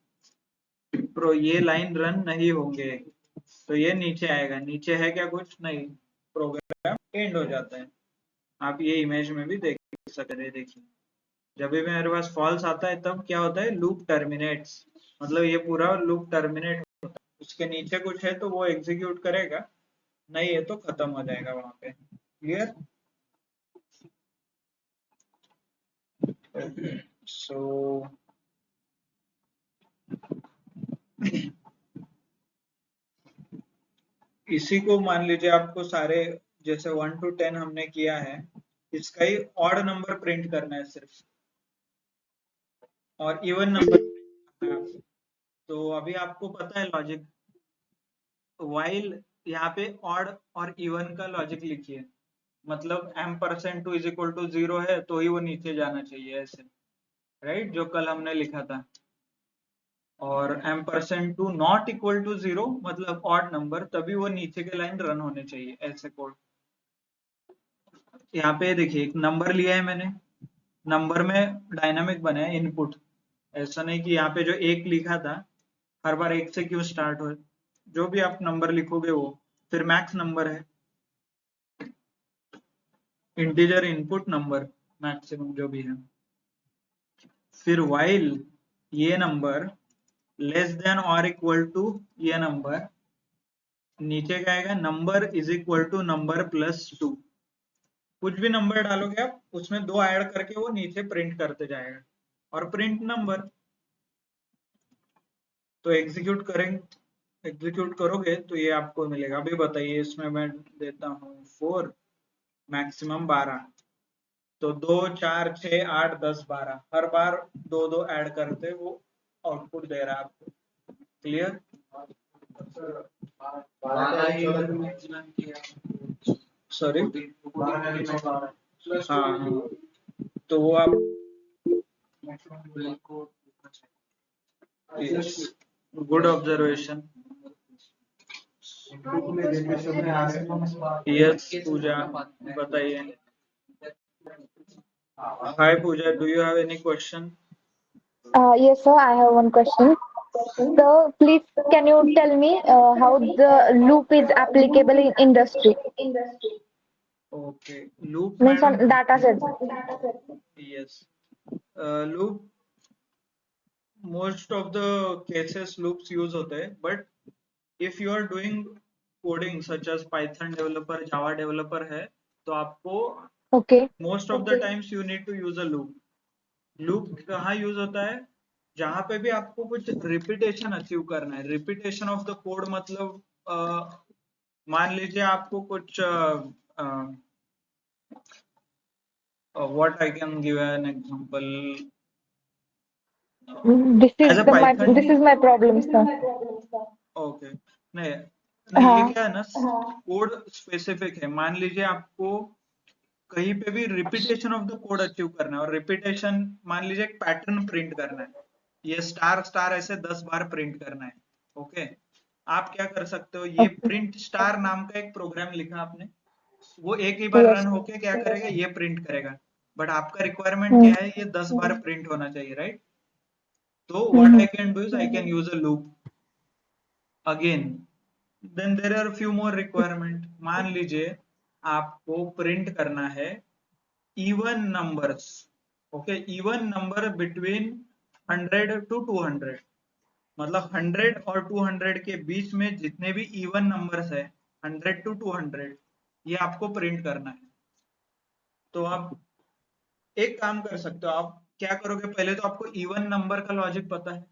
प्रो ये लाइन रन नहीं होंगे, तो ये नीचे आएगा, नीचे है क्या, कुछ नहीं, प्रोग्राम एंड हो जाता है। आप ये इमेज में भी देख सकते हैं, देखिए जब भी मेरे पास फॉल्स आता है तब क्या होता है, लूप टर्मिनेट्स, मतलब ये पूरा लूप टर्मिनेट होता है, उसके नीचे कुछ है तो वो एग्जीक्यूट करेगा, नहीं है तो खत्म हो जाएगा वहां पे, क्लियर। सो इसी को मान लीजिए आपको सारे, जैसे 1 to 10 हमने किया है, इसका ही ऑड नंबर प्रिंट करना है सिर्फ, और इवन नंबर, तो अभी आपको पता है लॉजिक, वाइल यहाँ पे ऑड और इवन का लॉजिक लिखिए, मतलब m% 2 इज इक्वल टू 0 है तो ही वो नीचे जाना चाहिए, ऐसे, राइट, जो कल हमने लिखा था, और m%2 नॉट इक्वल टू 0 मतलब ऑड नंबर, तभी वो नीचे के लाइन रन होने चाहिए, ऐसे कोड। यहाँ पे देखिए एक नंबर लिया है मैंने, नंबर में डायनामिक बनाया इनपुट, ऐसा नहीं कि यहाँ पे जो एक लिखा था हर बार एक से क्यों स्टार्ट हो, जो भी आप नंबर लिखोगे वो, फिर मैक्स नंबर है, इंटीजर इनपुट नंबर मैक्सिमम जो भी है, फिर while ये नंबर लेस देन और इक्वल टू ये नंबर, नीचे क्या आएगा, number is equal to number plus 2, कुछ भी नंबर डालोगे आप उसमें 2 ऐड करके वो नीचे प्रिंट करते जाएगा, और प्रिंट नंबर, तो एग्जीक्यूट करोगे तो ये आपको मिलेगा। अभी बताइए, इसमें मैं देता हूँ 4, मैक्सिमम 12, तो 2 4 6 8 10 12, हर बार 2 2 ऐड करते वो आउटपुट दे रहा है आपको, क्लियर। सॉरी, हाँ हाँ, तो वो आप, गुड ऑब्जर्वेशन, यस पूजा, बताइए। Hi Pooja, do you have any question? Yes, sir. I have one question. So, please, can you tell me how the loop is applicable in industry? Okay, loop Means madam, on data sets. Yes, loop most of the cases loops use होते हैं, but if you are doing coding such as Python developer, Java developer है, तो आपको Okay. Most of the times you need to use a loop. Loop कहाँ use होता है, जहां पे भी आपको कुछ रिपीटेशन अचीव करना है, रिपीटेशन ऑफ द कोड, मतलब मान लीजिए आपको कुछ what I can give an example, as a Python, This is my problem, sir. Okay, नहीं नहीं, ये हाँ. क्या है ना, कोड स्पेसिफिक है, मान लीजिए आपको कहीं पे भी repetition of the code achieve करना है, और रिपीटेशन मान लीजिए एक पैटर्न प्रिंट करना है, ये स्टार स्टार ऐसे 10 बार प्रिंट करना है, ओके, आप क्या कर सकते हो, ये Okay. प्रिंट स्टार नाम का एक प्रोग्राम लिखा आपने, वो एक ही बार Yes. रन होके क्या करेगा, ये प्रिंट करेगा। बट आपका रिक्वायरमेंट Hmm. क्या है, ये 10 बार प्रिंट होना चाहिए, राइट? तो what Hmm. I can do is I can use a loop again. Then there are few more requirement. मान लीजिए आपको प्रिंट करना है even numbers, okay, even number between 100 to 200, मतलब 100 और 200 के बीच में जितने भी इवन नंबर्स है 100 टू 200, ये आपको प्रिंट करना है। तो आप एक काम कर सकते हो, आप क्या करोगे, पहले तो आपको इवन नंबर का लॉजिक पता है,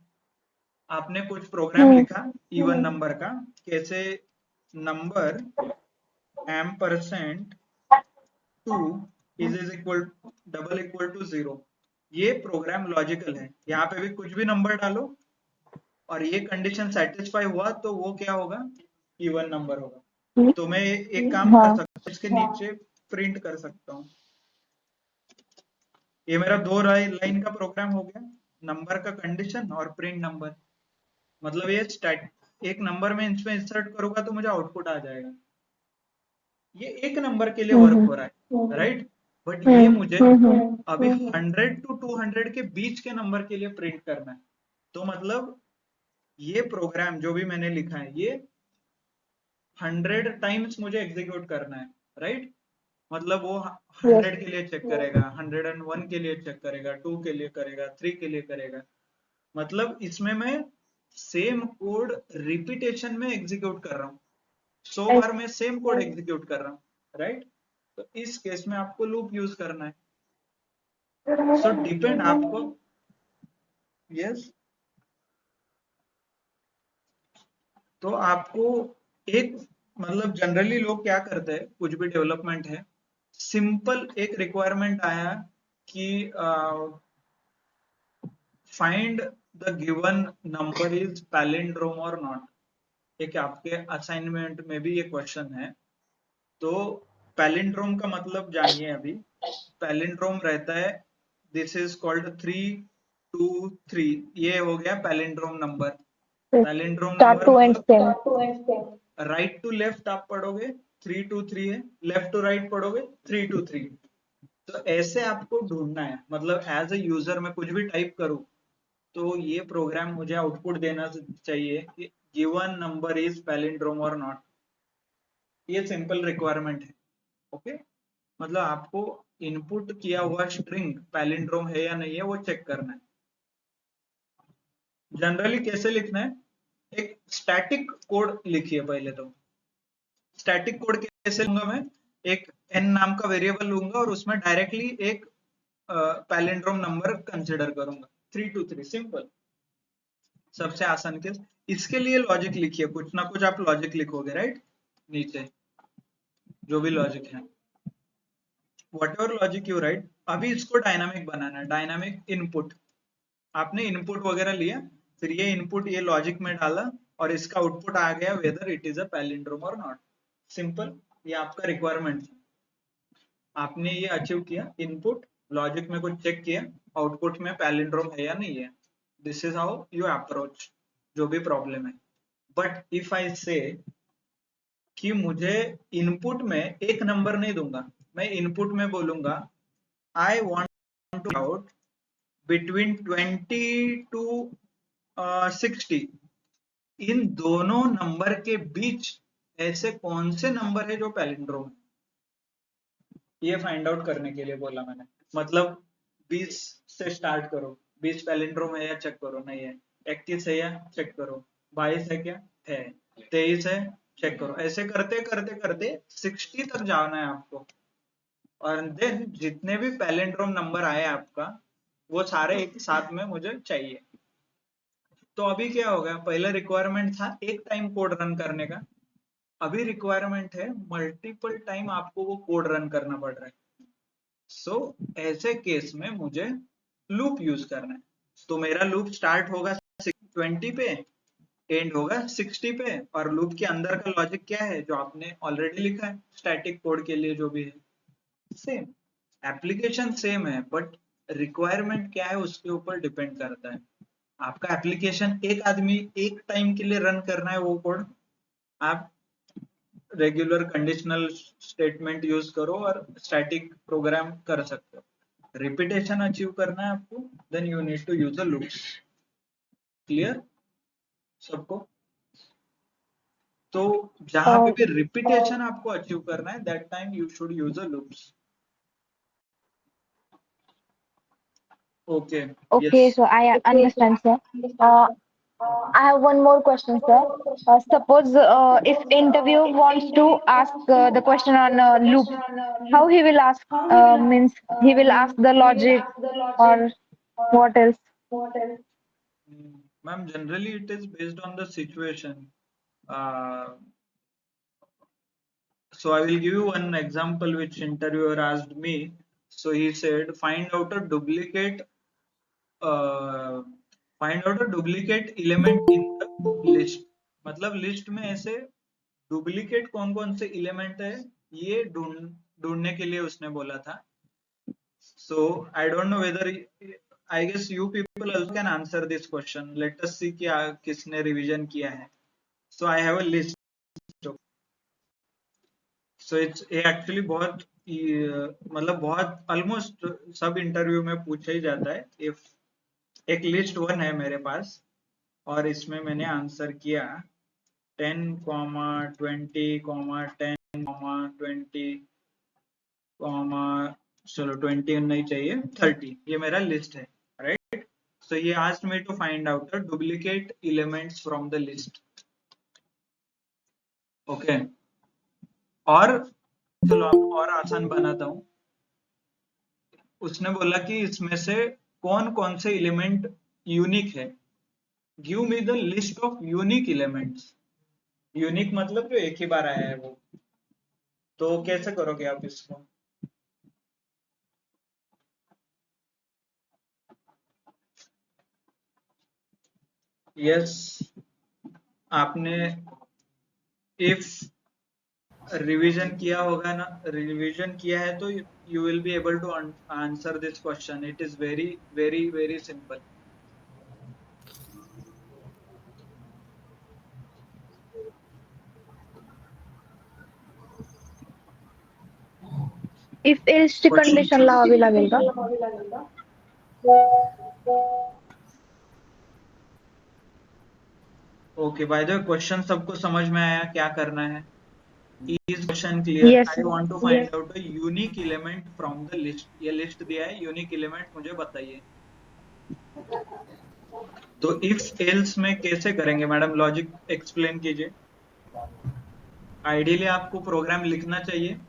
आपने कुछ प्रोग्राम Hmm. लिखा इवन नंबर का, कैसे नंबर एम% 2 is equal double equal to 0। ये प्रोग्राम लॉजिकल है, यहाँ पे भी कुछ भी नंबर डालो और ये कंडीशन सेटिस्फाई हुआ तो वो क्या होगा, इवन नंबर होगा। तो मैं एक काम कर हाँ. सकता हूँ, इसके नीचे प्रिंट कर सकता हूँ। ये मेरा 2 लाइन का प्रोग्राम हो गया, नंबर का कंडीशन और प्रिंट नंबर। मतलब ये स्टैट एक नंबर में इसमें इंसर्ट करूंगा तो मुझे आउटपुट आ जाएगा। ये एक नंबर के लिए वर्क Hmm. हो रहा है, राइट? बट ये Hmm. मुझे अभी 100 टू 200 के बीच के नंबर के लिए प्रिंट करना है। तो मतलब ये प्रोग्राम जो भी मैंने लिखा है ये 100 टाइम्स मुझे एग्जीक्यूट करना है, राइट? मतलब वो Yes. 100 के लिए चेक करेगा, 101 के लिए चेक करेगा, 2 के लिए करेगा, 3 के लिए करेगा। मतलब इसमें मैं सेम कोड रिपीटेशन में एग्जीक्यूट कर रहा हूँ, 100 बार मैं सेम कोड एग्जीक्यूट कर रहा हूँ, राइट? तो इस केस में आपको लूप यूज करना है। सो डिपेंड आपको, यस, तो आपको एक, मतलब जनरली लोग क्या करते हैं, कुछ भी डेवलपमेंट है, सिंपल एक रिक्वायरमेंट आया कि find the given number is palindrome और नॉट। एक आपके असाइनमेंट में भी ये क्वेश्चन है। तो पैलिंड्रोम का मतलब जानिए अभी। पैलिंड्रोम रहता है, दिस इज कॉल्ड 3 2 3, ये हो गया palindrome number. Yes. Palindrome Start number to end मतलब same. राइट टू लेफ्ट आप पढ़ोगे 3 2 3 है, लेफ्ट टू राइट पढ़ोगे 3 2 3। तो ऐसे आपको ढूंढना है, मतलब एज ए यूजर मैं कुछ भी टाइप करूं तो ये प्रोग्राम मुझे आउटपुट देना चाहिए कि गिवन नंबर इज पैलिंड्रोम और नॉट। ये सिंपल रिक्वायरमेंट है, ओके? मतलब आपको इनपुट किया हुआ स्ट्रिंग पैलिंड्रोम है या नहीं है वो चेक करना है। जनरली कैसे लिखना है, एक स्टैटिक कोड लिखिए पहले। तो स्टैटिक कोड कैसे लूंगा मैं, एक n नाम का वेरिएबल लूंगा और उसमें डायरेक्टली एक पैलिंड्रोम नंबर कंसिडर करूंगा 3 2 3, सिंपल, सबसे आसान केस। इसके लिए लॉजिक लिखिए, कुछ ना कुछ आप लॉजिक लिखोगे, राइट? नीचे जो भी लॉजिक है, whatever logic you write, अभी इसको डायनामिक बनाना है, डायनामिक इनपुट। आपने इनपुट वगैरह लिया, फिर ये इनपुट ये लॉजिक में डाला और इसका आउटपुट आ गया whether it is a palindrome और नॉट। सिंपल, ये आपका रिक्वायरमेंट है। आपने ये अचीव किया, इनपुट लॉजिक में कुछ चेक किया, आउटपुट में पैलिंड्रोम है या नहीं है। This is how you approach जो भी प्रॉब्लम है। बट इफ आई से कि मुझे इनपुट में एक नंबर नहीं दूंगा, मैं इनपुट में बोलूंगा I want to out between 20 to 60, इन दोनों नंबर के बीच ऐसे कौन से नंबर है जो पैलिंड्रोम है, ये फाइंड आउट करने के लिए बोला मैंने। मतलब 20 से स्टार्ट करो, 20 पैलिंड्रोम है या चेक करो, नहीं है। 21 है या चेक करो, 22 है क्या है, 23 है चेक करो। ऐसे करते करते करते 60 तक जाना है आपको। और देन जितने भी पैलिंड्रोम नंबर आए आपका वो सारे एक साथ में मुझे चाहिए। तो अभी क्या होगा, पहले रिक्वायरमेंट था एक टाइम कोड रन करने का, अभी रिक्वायरमेंट है मल्टीपल टाइम आपको वो कोड रन करना पड़ रहा है। सो ऐसे केस में मुझे लूप यूज करना है। तो मेरा लूप स्टार्ट होगा 20 पे, एंड होगा 60 पे, और लूप के अंदर का लॉजिक क्या है जो आपने ऑलरेडी लिखा है स्टैटिक कोड के लिए जो भी है, सेम एप्लीकेशन सेम है, बट रिक्वायरमेंट क्या है उसके ऊपर डिपेंड करता है। आपका एप्लीकेशन एक आदमी एक टाइम के लिए रन करना है वो कोड, आप रेगुलर कंडीशनल स्टेटमेंट यूज करो और स्टैटिक प्रोग्राम कर सकते हो। रिपीटेशन अचीव करना है आपको, then you need to use a loops. Clear सबको? तो जहां पे Uh, भी रिपीटेशन आपको अचीव करना है, that time you should use a loops. Okay, yes. okay, so I understand, sir. Uh, I have one more question, sir. Suppose if interviewer wants to ask the question on loops, how he will ask? Means he will ask the logic or what else? Ma'am, generally it is based on the situation. Uh, so I will give you one example which interviewer asked me. So he said, uh, find out a duplicate element in the list. मतलब list में ऐसे duplicate कौन कौन से element है ये ढूंढने के लिए उसने बोला था। So I don't know whether I guess you people also can answer this question. Let us see कि किसने रिवीजन किया है। So I have a list. So it's ये एक्चुअली बहुत मतलब बहुत ऑलमोस्ट सब इंटरव्यू में पूछा ही जाता है। इफ एक लिस्ट वन है मेरे पास और इसमें मैंने आंसर किया 10, 20, 10, 20, चलो 20 नहीं चाहिए 30, ये मेरा लिस्ट है, राइट? सो ये asked me to find out the duplicate elements from the list. Okay, और चलो आप और आसान बनाता हूँ। उसने बोला कि इसमें से कौन कौन से एलिमेंट यूनिक है, give me the list of unique elements. Unique मतलब जो एक ही बार आया है वो। तो कैसे करोगे आप इसको? यस, आपने इफ रिवीजन किया होगा ना, रिवीजन किया है तो you will be able to answer this question. It is very very very simple. If else condition लावावी लागेल का? Okay, by the way question सबको समझ में आया क्या करना है? Is question clear? Yes, I want to find out a unique element from the list. ये लिस्ट दिया है, यूनिक एलिमेंट मुझे बताइए। तो इफ एल्स में कैसे करेंगे मैडम? लॉजिक एक्सप्लेन कीजिए। आइडियली आपको प्रोग्राम लिखना चाहिए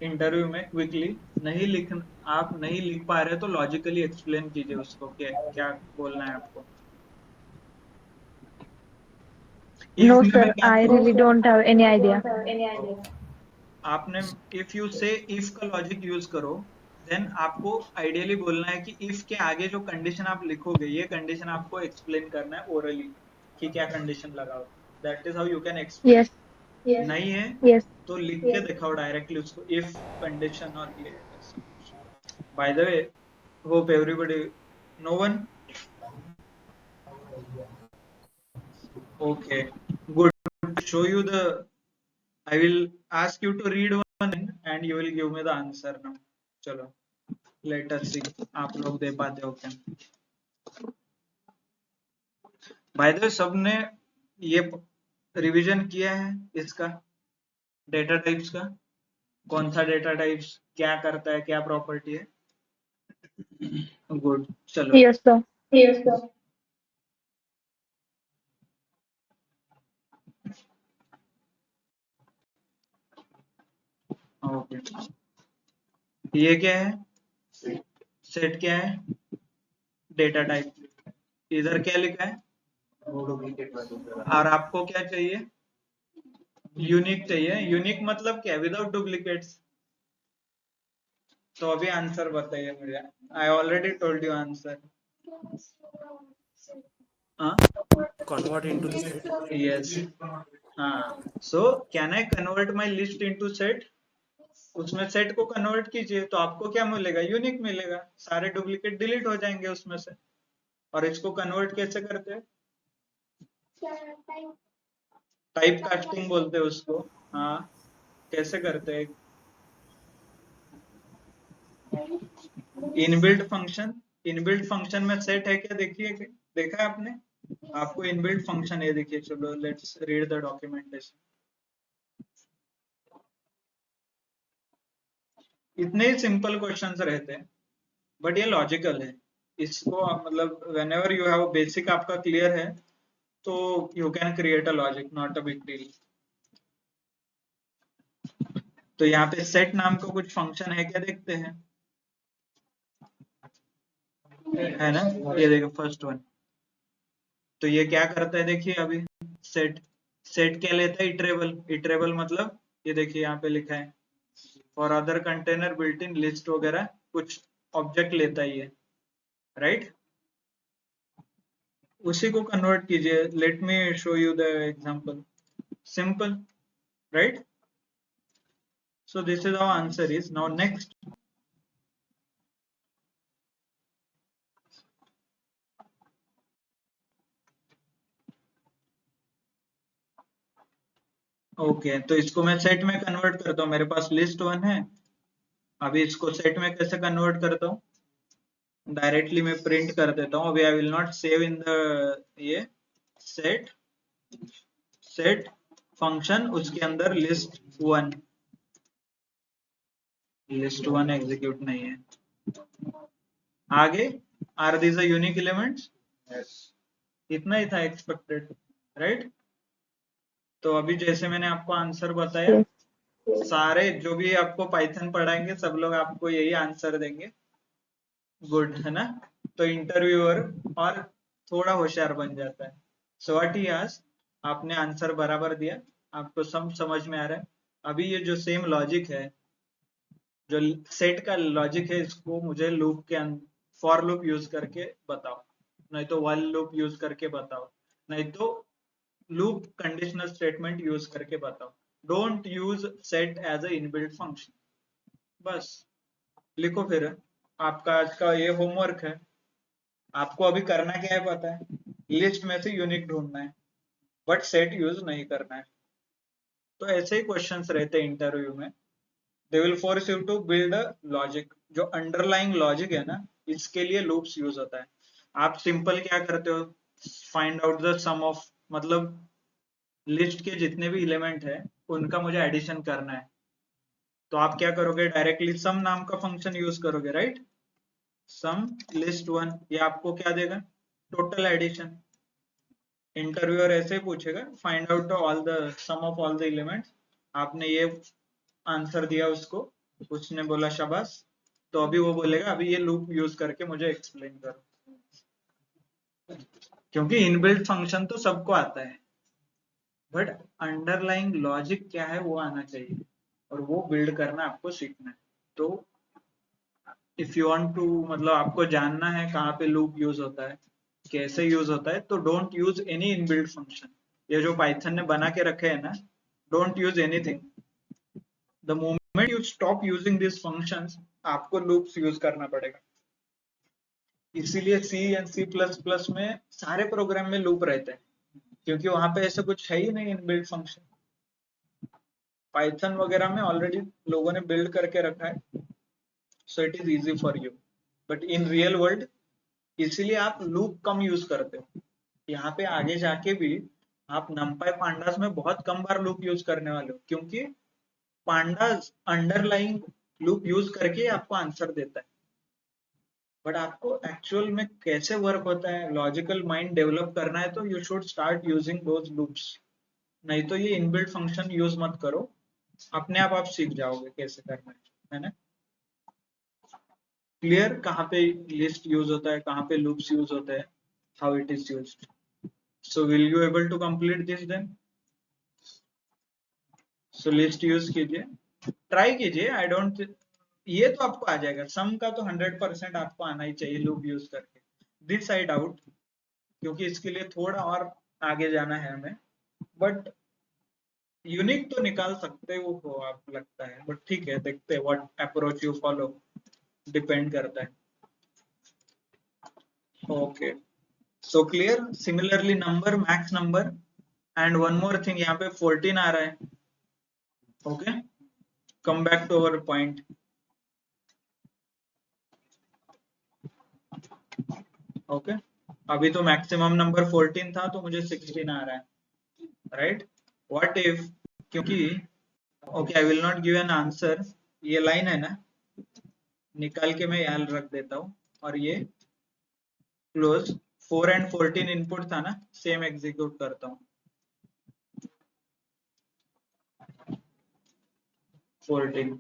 इंटरव्यू में क्विकली। नहीं लिख आप नहीं लिख पा रहे तो लॉजिकली एक्सप्लेन कीजिए उसको क्या क्या बोलना है आपको। इफ no में मैं sir, क्या I really करूँ? don't have any idea. आपने इफ यू से इफ का लॉजिक यूज करो, देन आपको आइडियली बोलना है कि इफ के आगे जो कंडीशन आप लिखोगे ये कंडीशन आपको एक्सप्लेन करना है ओरली कि क्या कंडीशन लगाओ। That is how you can explain. Yes, नहीं है yes. तो लिख के दिखाओ डायरेक्टली उसको, इफ कंडीशन और ये। By the way, hope everybody, no one? Okay, good. Show you the, I will ask you to read one and you will give me the answer now. चलो, let us see आप लोग दे पाते हो क्या? By the way, सबने ये revision किया है इसका, डेटा टाइप्स का? कौन सा डेटा टाइप्स क्या करता है, क्या प्रॉपर्टी है? गुड, चलो। Yes sir. ओके, ये क्या है? सेट क्या है? Data type. इधर क्या लिखा है? No duplicate value. और आपको क्या चाहिए? यूनिक चाहिए। यूनिक मतलब क्या? Without duplicates. तो अभी आंसर बताइए मुझे। I already told you answer. हाँ, convert into the set. Yes, हाँ। So can I convert my list into set? उसमें सेट को कन्वर्ट कीजिए तो आपको क्या मिलेगा? यूनिक मिलेगा। सारे डुप्लीकेट डिलीट हो जाएंगे उसमें से। और इसको कन्वर्ट कैसे करते हैं? टाइप कास्टिंग बोलते हैं उसको। हाँ, कैसे करते हैं? इनबिल्ट फंक्शन में सेट है क्या? देखिए, देखा है आपने? आपको इनबिल्ट फंक्शन है, देखिए, चलो लेट्स रीड द डॉक्यूमेंटेशन। इतने ही सिंपल क्वेश्चंस रहते हैं, बट ये लॉजिकल है। इसको मतलब व्हेनेवर यू हैव बेसिक आपका क्लियर है तो you can create a logic, not a big deal. तो यहाँ पे सेट नाम का कुछ फंक्शन है क्या? देखते हैं, है ना? ये देखो फर्स्ट वन। तो ये क्या करता है देखिए अभी। सेट सेट क्या लेता है? इटरेबल। इटरेबल मतलब ये देखिए यहाँ पे लिखा है for other container built in list वगैरह कुछ ऑब्जेक्ट लेता ही है, राइट? उसी को कन्वर्ट कीजिए। Let me show you the example. Simple, right? So this is our answer is. Now next, okay, तो इसको मैं सेट में कन्वर्ट करता हूँ। मेरे पास लिस्ट वन है, अभी इसको सेट में कैसे कन्वर्ट करता हूँ? डायरेक्टली मैं प्रिंट कर देता हूँ। अभी I will not save in the ये सेट फंक्शन, उसके अंदर लिस्ट वन एग्जीक्यूट नहीं है। आगे, आर दीज यूनिक एलिमेंट्स? इतना ही था एक्सपेक्टेड, राइट? तो अभी जैसे मैंने आपको आंसर बताया, Yes. सारे जो भी आपको पाइथन पढ़ाएंगे सब लोग आपको यही आंसर देंगे। गुड, है ना? तो इंटरव्यूअर और थोड़ा होशियार बन जाता है। सो व्हाट ही आस्क्ड, आपने आंसर बराबर दिया, आपको सब समझ में आ रहा है। अभी ये जो सेम लॉजिक है, जो सेट का लॉजिक है, इसको मुझे लूप के फॉर लूप यूज करके बताओ, नहीं तो व्हाइल लूप यूज करके बताओ, नहीं तो लूप कंडीशनल स्टेटमेंट यूज करके बताओ। Don't use set as a inbuilt function. बस लिखो फिर। आपका आज का ये होमवर्क है। आपको अभी करना क्या है पता है? लिस्ट में से यूनिक ढूंढना है, बट सेट यूज नहीं करना है। तो ऐसे ही क्वेश्चंस रहते हैं इंटरव्यू में। They will force you to build a logic. जो अंडरलाइंग लॉजिक है ना, इसके लिए लूप्स यूज होता है। आप सिंपल क्या करते हो? Find out the sum of, मतलब लिस्ट के जितने भी एलिमेंट है उनका मुझे एडिशन करना है। तो आप क्या करोगे? डायरेक्टली सम नाम का फंक्शन यूज करोगे, राइट? सम लिस्ट वन, ये आपको क्या देगा? Total addition. इंटरव्यूअर ऐसे ही पूछेगा, find out all the sum of all the elements. आपने ये आंसर दिया उसको, उसने बोला शाबाश, तो अभी वो बोलेगा अभी ये लूप यूज करके मुझे एक्सप्लेन करो। क्योंकि इनबिल्ट फंक्शन तो सबको आता है, बट अंडरलाइंग लॉजिक क्या है वो आना चाहिए, और वो बिल्ड करना आपको सीखना है। तो इफ यू वांट टू, मतलब आपको जानना है कहाँ पे लूप यूज होता है, कैसे यूज होता है, तो don't use any inbuilt function. ये जो पाइथन ने बना के रखे हैं ना, don't use anything. The moment you stop using this functions, आपको लूप्स यूज करना पड़ेगा। इसीलिए सी एंड सी प्लस प्लस में सारे प्रोग्राम में लूप रहते हैं, क्योंकि वहां पे ऐसा कुछ है ही नहीं इनबिल्ट फंक्शन। पाइथन वगैरह में ऑलरेडी लोगों ने बिल्ड करके रखा है, so it is easy for you. But in real world, इसीलिए आप लूप कम यूज करते हो। यहाँ पे आगे जाके भी आप नंपाई पांडास में बहुत कम बार लूप यूज करने वाले हो, क्योंकि पांडास अंडरलाइंग लूप यूज करके आपको आंसर देता है। बट आपको एक्चुअल में कैसे वर्क होता है, लॉजिकल माइंड डेवलप करना है, तो you should start using those loops. नहीं तो ये इनबिल्ट फंक्शन यूज मत करो, अपने आप सीख जाओगे कैसे करना है ना? क्लियर? कहाँ पे लिस्ट यूज होता है, कहाँ पे लूप्स यूज होता है, how it is used. So will you able to complete this then? So list use कीजिए, ट्राई कीजिए। आई डोंट, ये तो आपको आ जाएगा। सम का तो 100% आपको आना ही चाहिए लूप यूज करके। दिस आई डाउट, क्योंकि इसके लिए थोड़ा और आगे जाना है हमें। बट यूनिक तो निकाल सकते हो आप, लगता है। बट ठीक है, देखते हैं what approach you follow, depend करता है। Okay. So clear? Similarly number, max number, and one more thing, यहाँ पे 14 आ रहा है. Okay, come back to our point. Okay, अभी तो मैक्सिमम नंबर 14 था तो मुझे 16 आ रहा है, राइट? व्हाट इफ, क्योंकि okay I will not give an answer, ये लाइन है ना, निकाल के मैं यहाँ रख देता हूँ, और ये क्लोज 4 and 14 इनपुट था ना, सेम एग्जीक्यूट करता हूँ. 14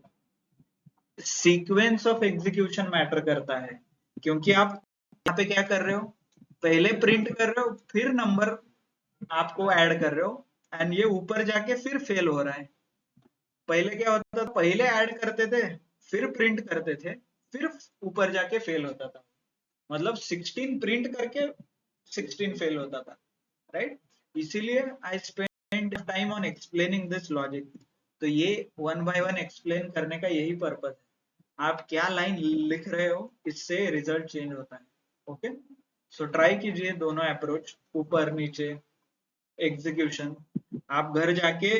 सीक्वेंस ऑफ एग्जीक्यूशन मैटर करता है, क्योंकि आप यहाँ पे क्या कर रहे हो, पहले प्रिंट कर रहे हो, फिर नंबर आपको ऐड कर रहे हो, एंड ये ऊपर जाके फिर फेल हो रहा है. पहले क्या होता था, पहले ऐड करते थे, फिर प्रिंट करते थे, फिर ऊपर जाके फेल होता था. मतलब 16 प्रिंट करके 16 फेल होता था, राइट? इसीलिए I spend time on explaining this logic. तो ये वन बाय वन एक्सप्लेन करने का यही पर्पस है. आप क्या लाइन लिख रहे हो, इससे रिजल्ट चेंज होता है. ओके, सो ट्राई कीजिए दोनों अप्रोच, ऊपर नीचे एग्जीक्यूशन. आप घर जाके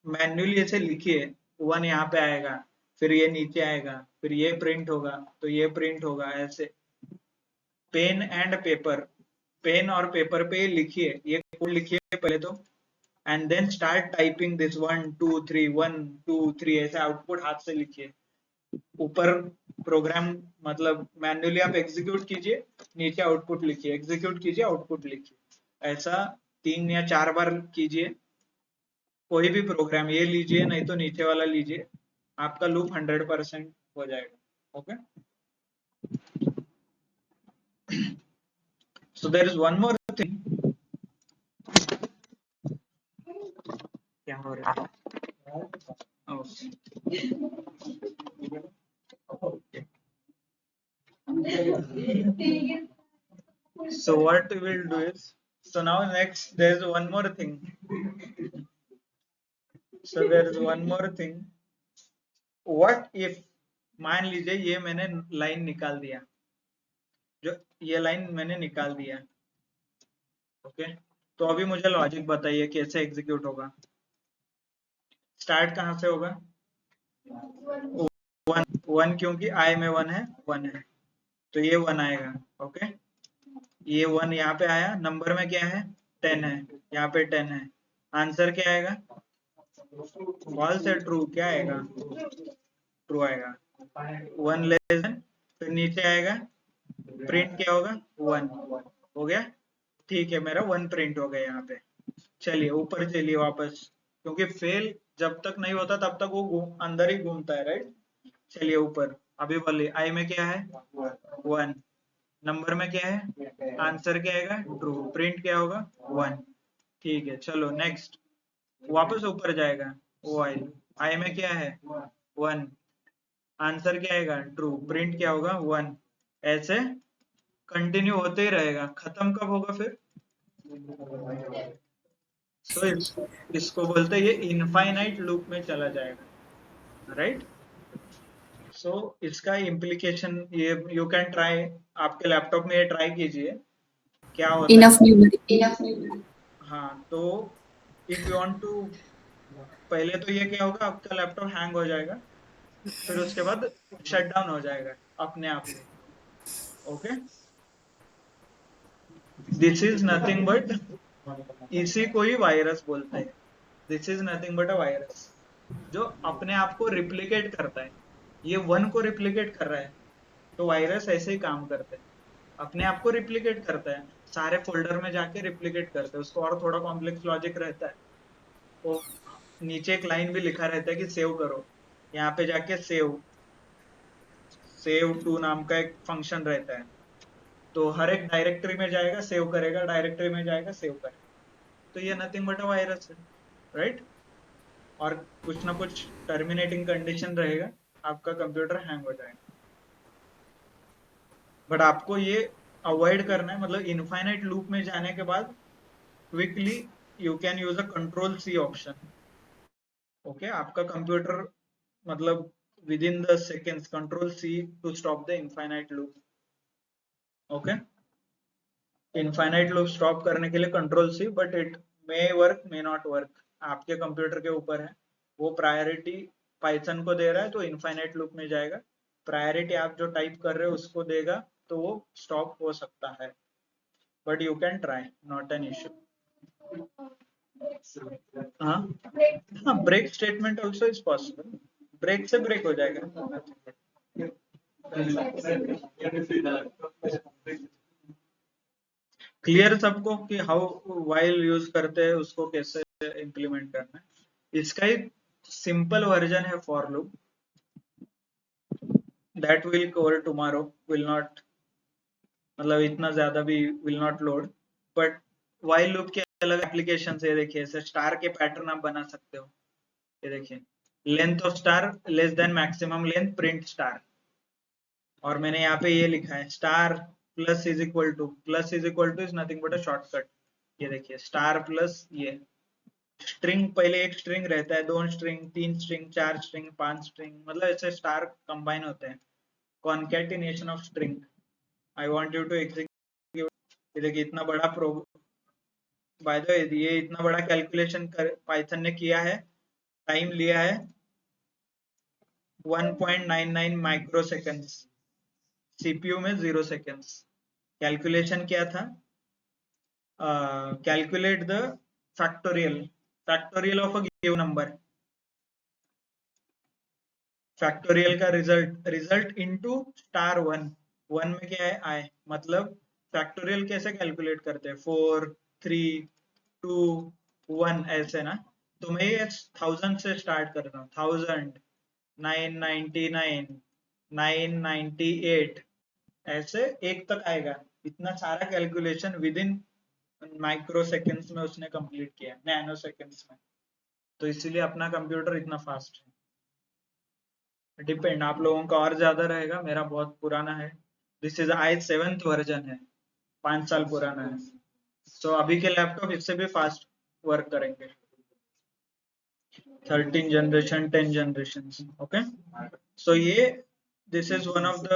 मैन्युअली ऐसे लिखिए, 1 यहाँ पे आएगा, फिर ये नीचे आएगा, फिर ये प्रिंट होगा, तो ये प्रिंट होगा, ऐसे. पेन एंड पेपर, पेन और पेपर पे लिखिए, ये कोड लिखिए पहले तो, and then start typing this 1 2 3 1 2 3, ऐसे आउटपुट हाथ से लिखिए. ऊपर प्रोग्राम मतलब मैन्युअली आप एग्जीक्यूट कीजिए, नीचे आउटपुट लिखिए, एग्जीक्यूट कीजिए, आउटपुट लिखिए. ऐसा 3 या 4 बार कीजिए. कोई भी प्रोग्राम, ये लीजिए नहीं तो नीचे वाला लीजिए, आपका लूप 100% हो जाएगा. Okay, so there is one more thing. क्या हो रहा है? So what we will do is, so now next there is one more thing. So there is one more thing. What if, मान लीजिए ये मैंने लाइन निकाल दिया, जो ये लाइन मैंने निकाल दिया. ओके, तो अभी मुझे लॉजिक बताइए कैसे एग्जीक्यूट होगा. स्टार्ट कहाँ से होगा? 1, क्योंकि आई में 1 है, 1 है, तो ये 1 आएगा. ओके, ये 1 यहाँ पे आया, नंबर में क्या है, 10 है, यहाँ पे 10 है. आंसर क्या आएगा? फॉल्स है ट्रू? क्या आएगा? ट्रू आएगा. 1 लेस देन, फिर नीचे आएगा, प्रिंट क्या होगा? 1. हो गया? ठीक है, मेरा 1 प्रिंट हो गया यहाँ पे. चलिए ऊपर चलिए वापस, क्योंकि फेल जब तक नहीं होता तब तक वो अंदर ही घूमता है, राइट? चलिए ऊपर, अभी बोलिए आई में क्या है? 1. नंबर में क्या है? आंसर क्या आएगा? ट्रू. प्रिंट क्या होगा? 1. ठीक है, चलो नेक्स्ट, वापस ऊपर जाएगा. वाइल आई में क्या है? 1. आंसर क्या आएगा? ट्रू. प्रिंट क्या होगा? 1. ऐसे कंटिन्यू होते ही रहेगा. खत्म कब होगा फिर? तो इसको बोलते हैं ये इनफाइनाइट लूप में चला जाएगा, राइट? सो इसका इम्प्लीकेशन ये यू कैन ट्राई, आपके लैपटॉप में ये ट्राई कीजिए क्या होता है. enough memory. हाँ, तो इफ यू वांट टू, पहले तो ये क्या होगा, आपका लैपटॉप हैंग हो जाएगा, फिर उसके बाद शट डाउन हो जाएगा अपने आप से. Okay, this is nothing but, इसी को ही वायरस बोलते हैं. This is nothing but a virus, जो अपने आप को रिप्लिकेट करता है. ये 1 को रिप्लिकेट कर रहा है, तो वायरस ऐसे ही काम करते हैं, अपने आप को रिप्लिकेट करता है, सारे फोल्डर में जाके रिप्लिकेट करते हैं. उसको और थोड़ा कॉम्प्लेक्स लॉजिक रहता है, तो नीचे एक लाइन भी लिखा रहता है कि सेव करो. यहाँ पे जाके सेव टू नाम का एक फंक्शन रहता है, तो हर एक डायरेक्टरी में जाएगा, सेव करेगा, डायरेक्टरी में जाएगा, सेव करेगा. तो ये नथिंग बट अ वायरस है, राइट? और कुछ ना कुछ टर्मिनेटिंग कंडीशन रहेगा, आपका कंप्यूटर हैंग हो जाएगा. बट आपको ये अवॉइड करना है, मतलब इनफाइनाइट लूप में जाने के बाद quickly you can use a control C option. Okay, आपका कंप्यूटर मतलब within the seconds control C to stop the infinite loop. Okay, infinite loop stop करने के लिए control C, but it may work may not work, आपके computer के ऊपर है। वो प्रायोरिटी पाइथन को दे रहा है तो इनफाइनाइट लूप में जाएगा, प्रायोरिटी आप जो टाइप कर रहे हो उसको देगा तो वो स्टॉप हो सकता है, but you can try, not an issue. हाँ हाँ, break statement also is possible, break से ब्रेक हो जाएगा। क्लियर सबको कि हाउ वाइल यूज करते हैं, उसको कैसे इंप्लीमेंट करना है। इसका एक सिंपल वर्जन है for loop, that will cover tomorrow, will not, मतलब इतना ज्यादा भी will not load, but while loop के अलग एप्लीकेशन है। देखिए ऐसे स्टार के पैटर्न आप बना सकते हो, ये देखिए, length of star less than maximum length print star, और मैंने यहाँ पे ये लिखा है star plus is equal to, plus is equal to is nothing but a shortcut. ये देखिए स्टार प्लस ये स्ट्रिंग, पहले एक स्ट्रिंग रहता है, दो स्ट्रिंग, तीन स्ट्रिंग, चार स्ट्रिंग, पांच स्ट्रिंग, मतलब ऐसे स्टार कंबाइन होते हैं, concatenation of string. I want you to execute. ये देखिए इतना बड़ा बाय द वे ये इतना बड़ा कैलकुलेशन कर पाइथन ने किया है, टाइम लिया है 1.99 माइक्रो सेकेंड्स, सीपीयू में 0 सेकेंड्स। कैलकुलेशन क्या था, calculate the factorial of a given number, factorial का result into star one, one में क्या है आई, मतलब फैक्टोरियल कैसे कैलकुलेट करते हैं, 4 3 2 1 ऐसे ना। तो मैं ये 1000 से स्टार्ट कर रहा हूँ, 1000 999 998 ऐसे एक तक आएगा। इतना सारा calculation with in micro seconds में उसने कंप्लीट किया, नैनो सेकेंड्स में, तो इसीलिए अपना कंप्यूटर इतना फास्ट है। डिपेंड, आप लोगों का और ज्यादा रहेगा, मेरा बहुत पुराना है, this is I 7th version है, 5 साल पुराना है। सो अभी के लैपटॉप इससे भी फास्ट वर्क करेंगे, 13 जनरेशन 10 जनरेशन। ओके, सो ये this is one of the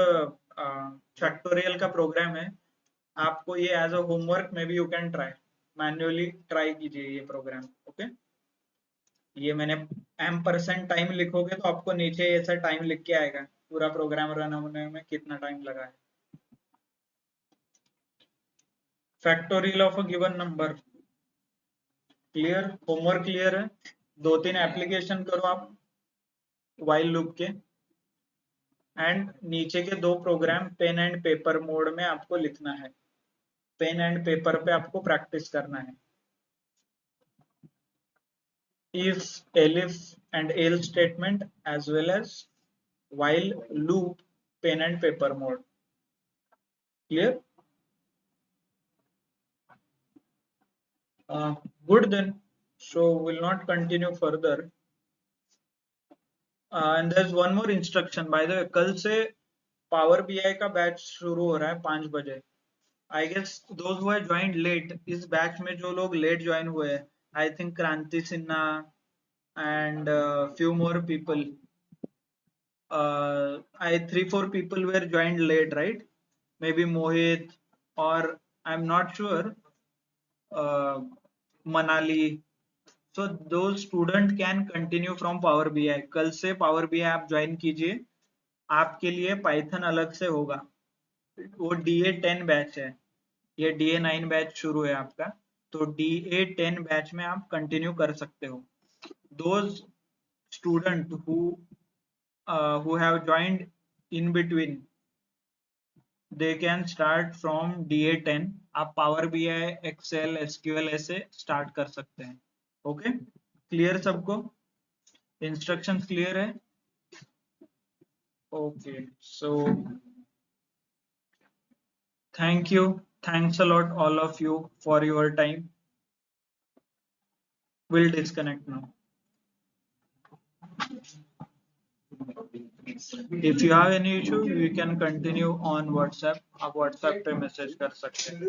factorial का प्रोग्राम है, आपको ये एज अ होमवर्क में भी you can try, manually try कीजिए ये प्रोग्राम। ओके, ये मैंने %, टाइम लिखोगे तो आपको नीचे ऐसा टाइम लिख के आएगा, पूरा प्रोग्राम रन होने में कितना टाइम लगा है। Factorial of a given number, clear, homework clear है। 2-3 एप्लीकेशन करो आप वाइल लूप के, एंड नीचे के 2 program pen and paper mode में आपको लिखना है, पेन एंड पेपर पे आपको प्रैक्टिस करना है। if, elif and else statement as well as while loop, pen and paper mode. Clear? Good then. So we'll not continue further. And there's one more instruction. By the way, कल से Power BI का batch शुरू हो रहा है 5 बजे। I guess those who have joined late, इस batch में जो लोग लेट ज्वाइन हुए हैं, I think क्रांति Sinha and few more people, I 3-4 people were joined late, right? Maybe Mohit, or I'm not sure, Manali. So those student can continue from Power BI. कल से Power BI आप join कीजिए, आपके लिए Python अलग से होगा, वो DA10 बैच है, ये DA9 बैच शुरू है आपका, तो DA10 बैच में आप कंटिन्यू कर सकते हो। Those student who have joined in between, they can start from DA10, आप Power BI, Excel, SQL ऐसे start कर सकते हैं। ओके, क्लियर सबको, इंस्ट्रक्शंस क्लियर है? Okay, so thank you, thanks a lot all of you for your time. We'll disconnect now. If you have any issue, you can continue on WhatsApp, आप WhatsApp पे message कर सकते हैं।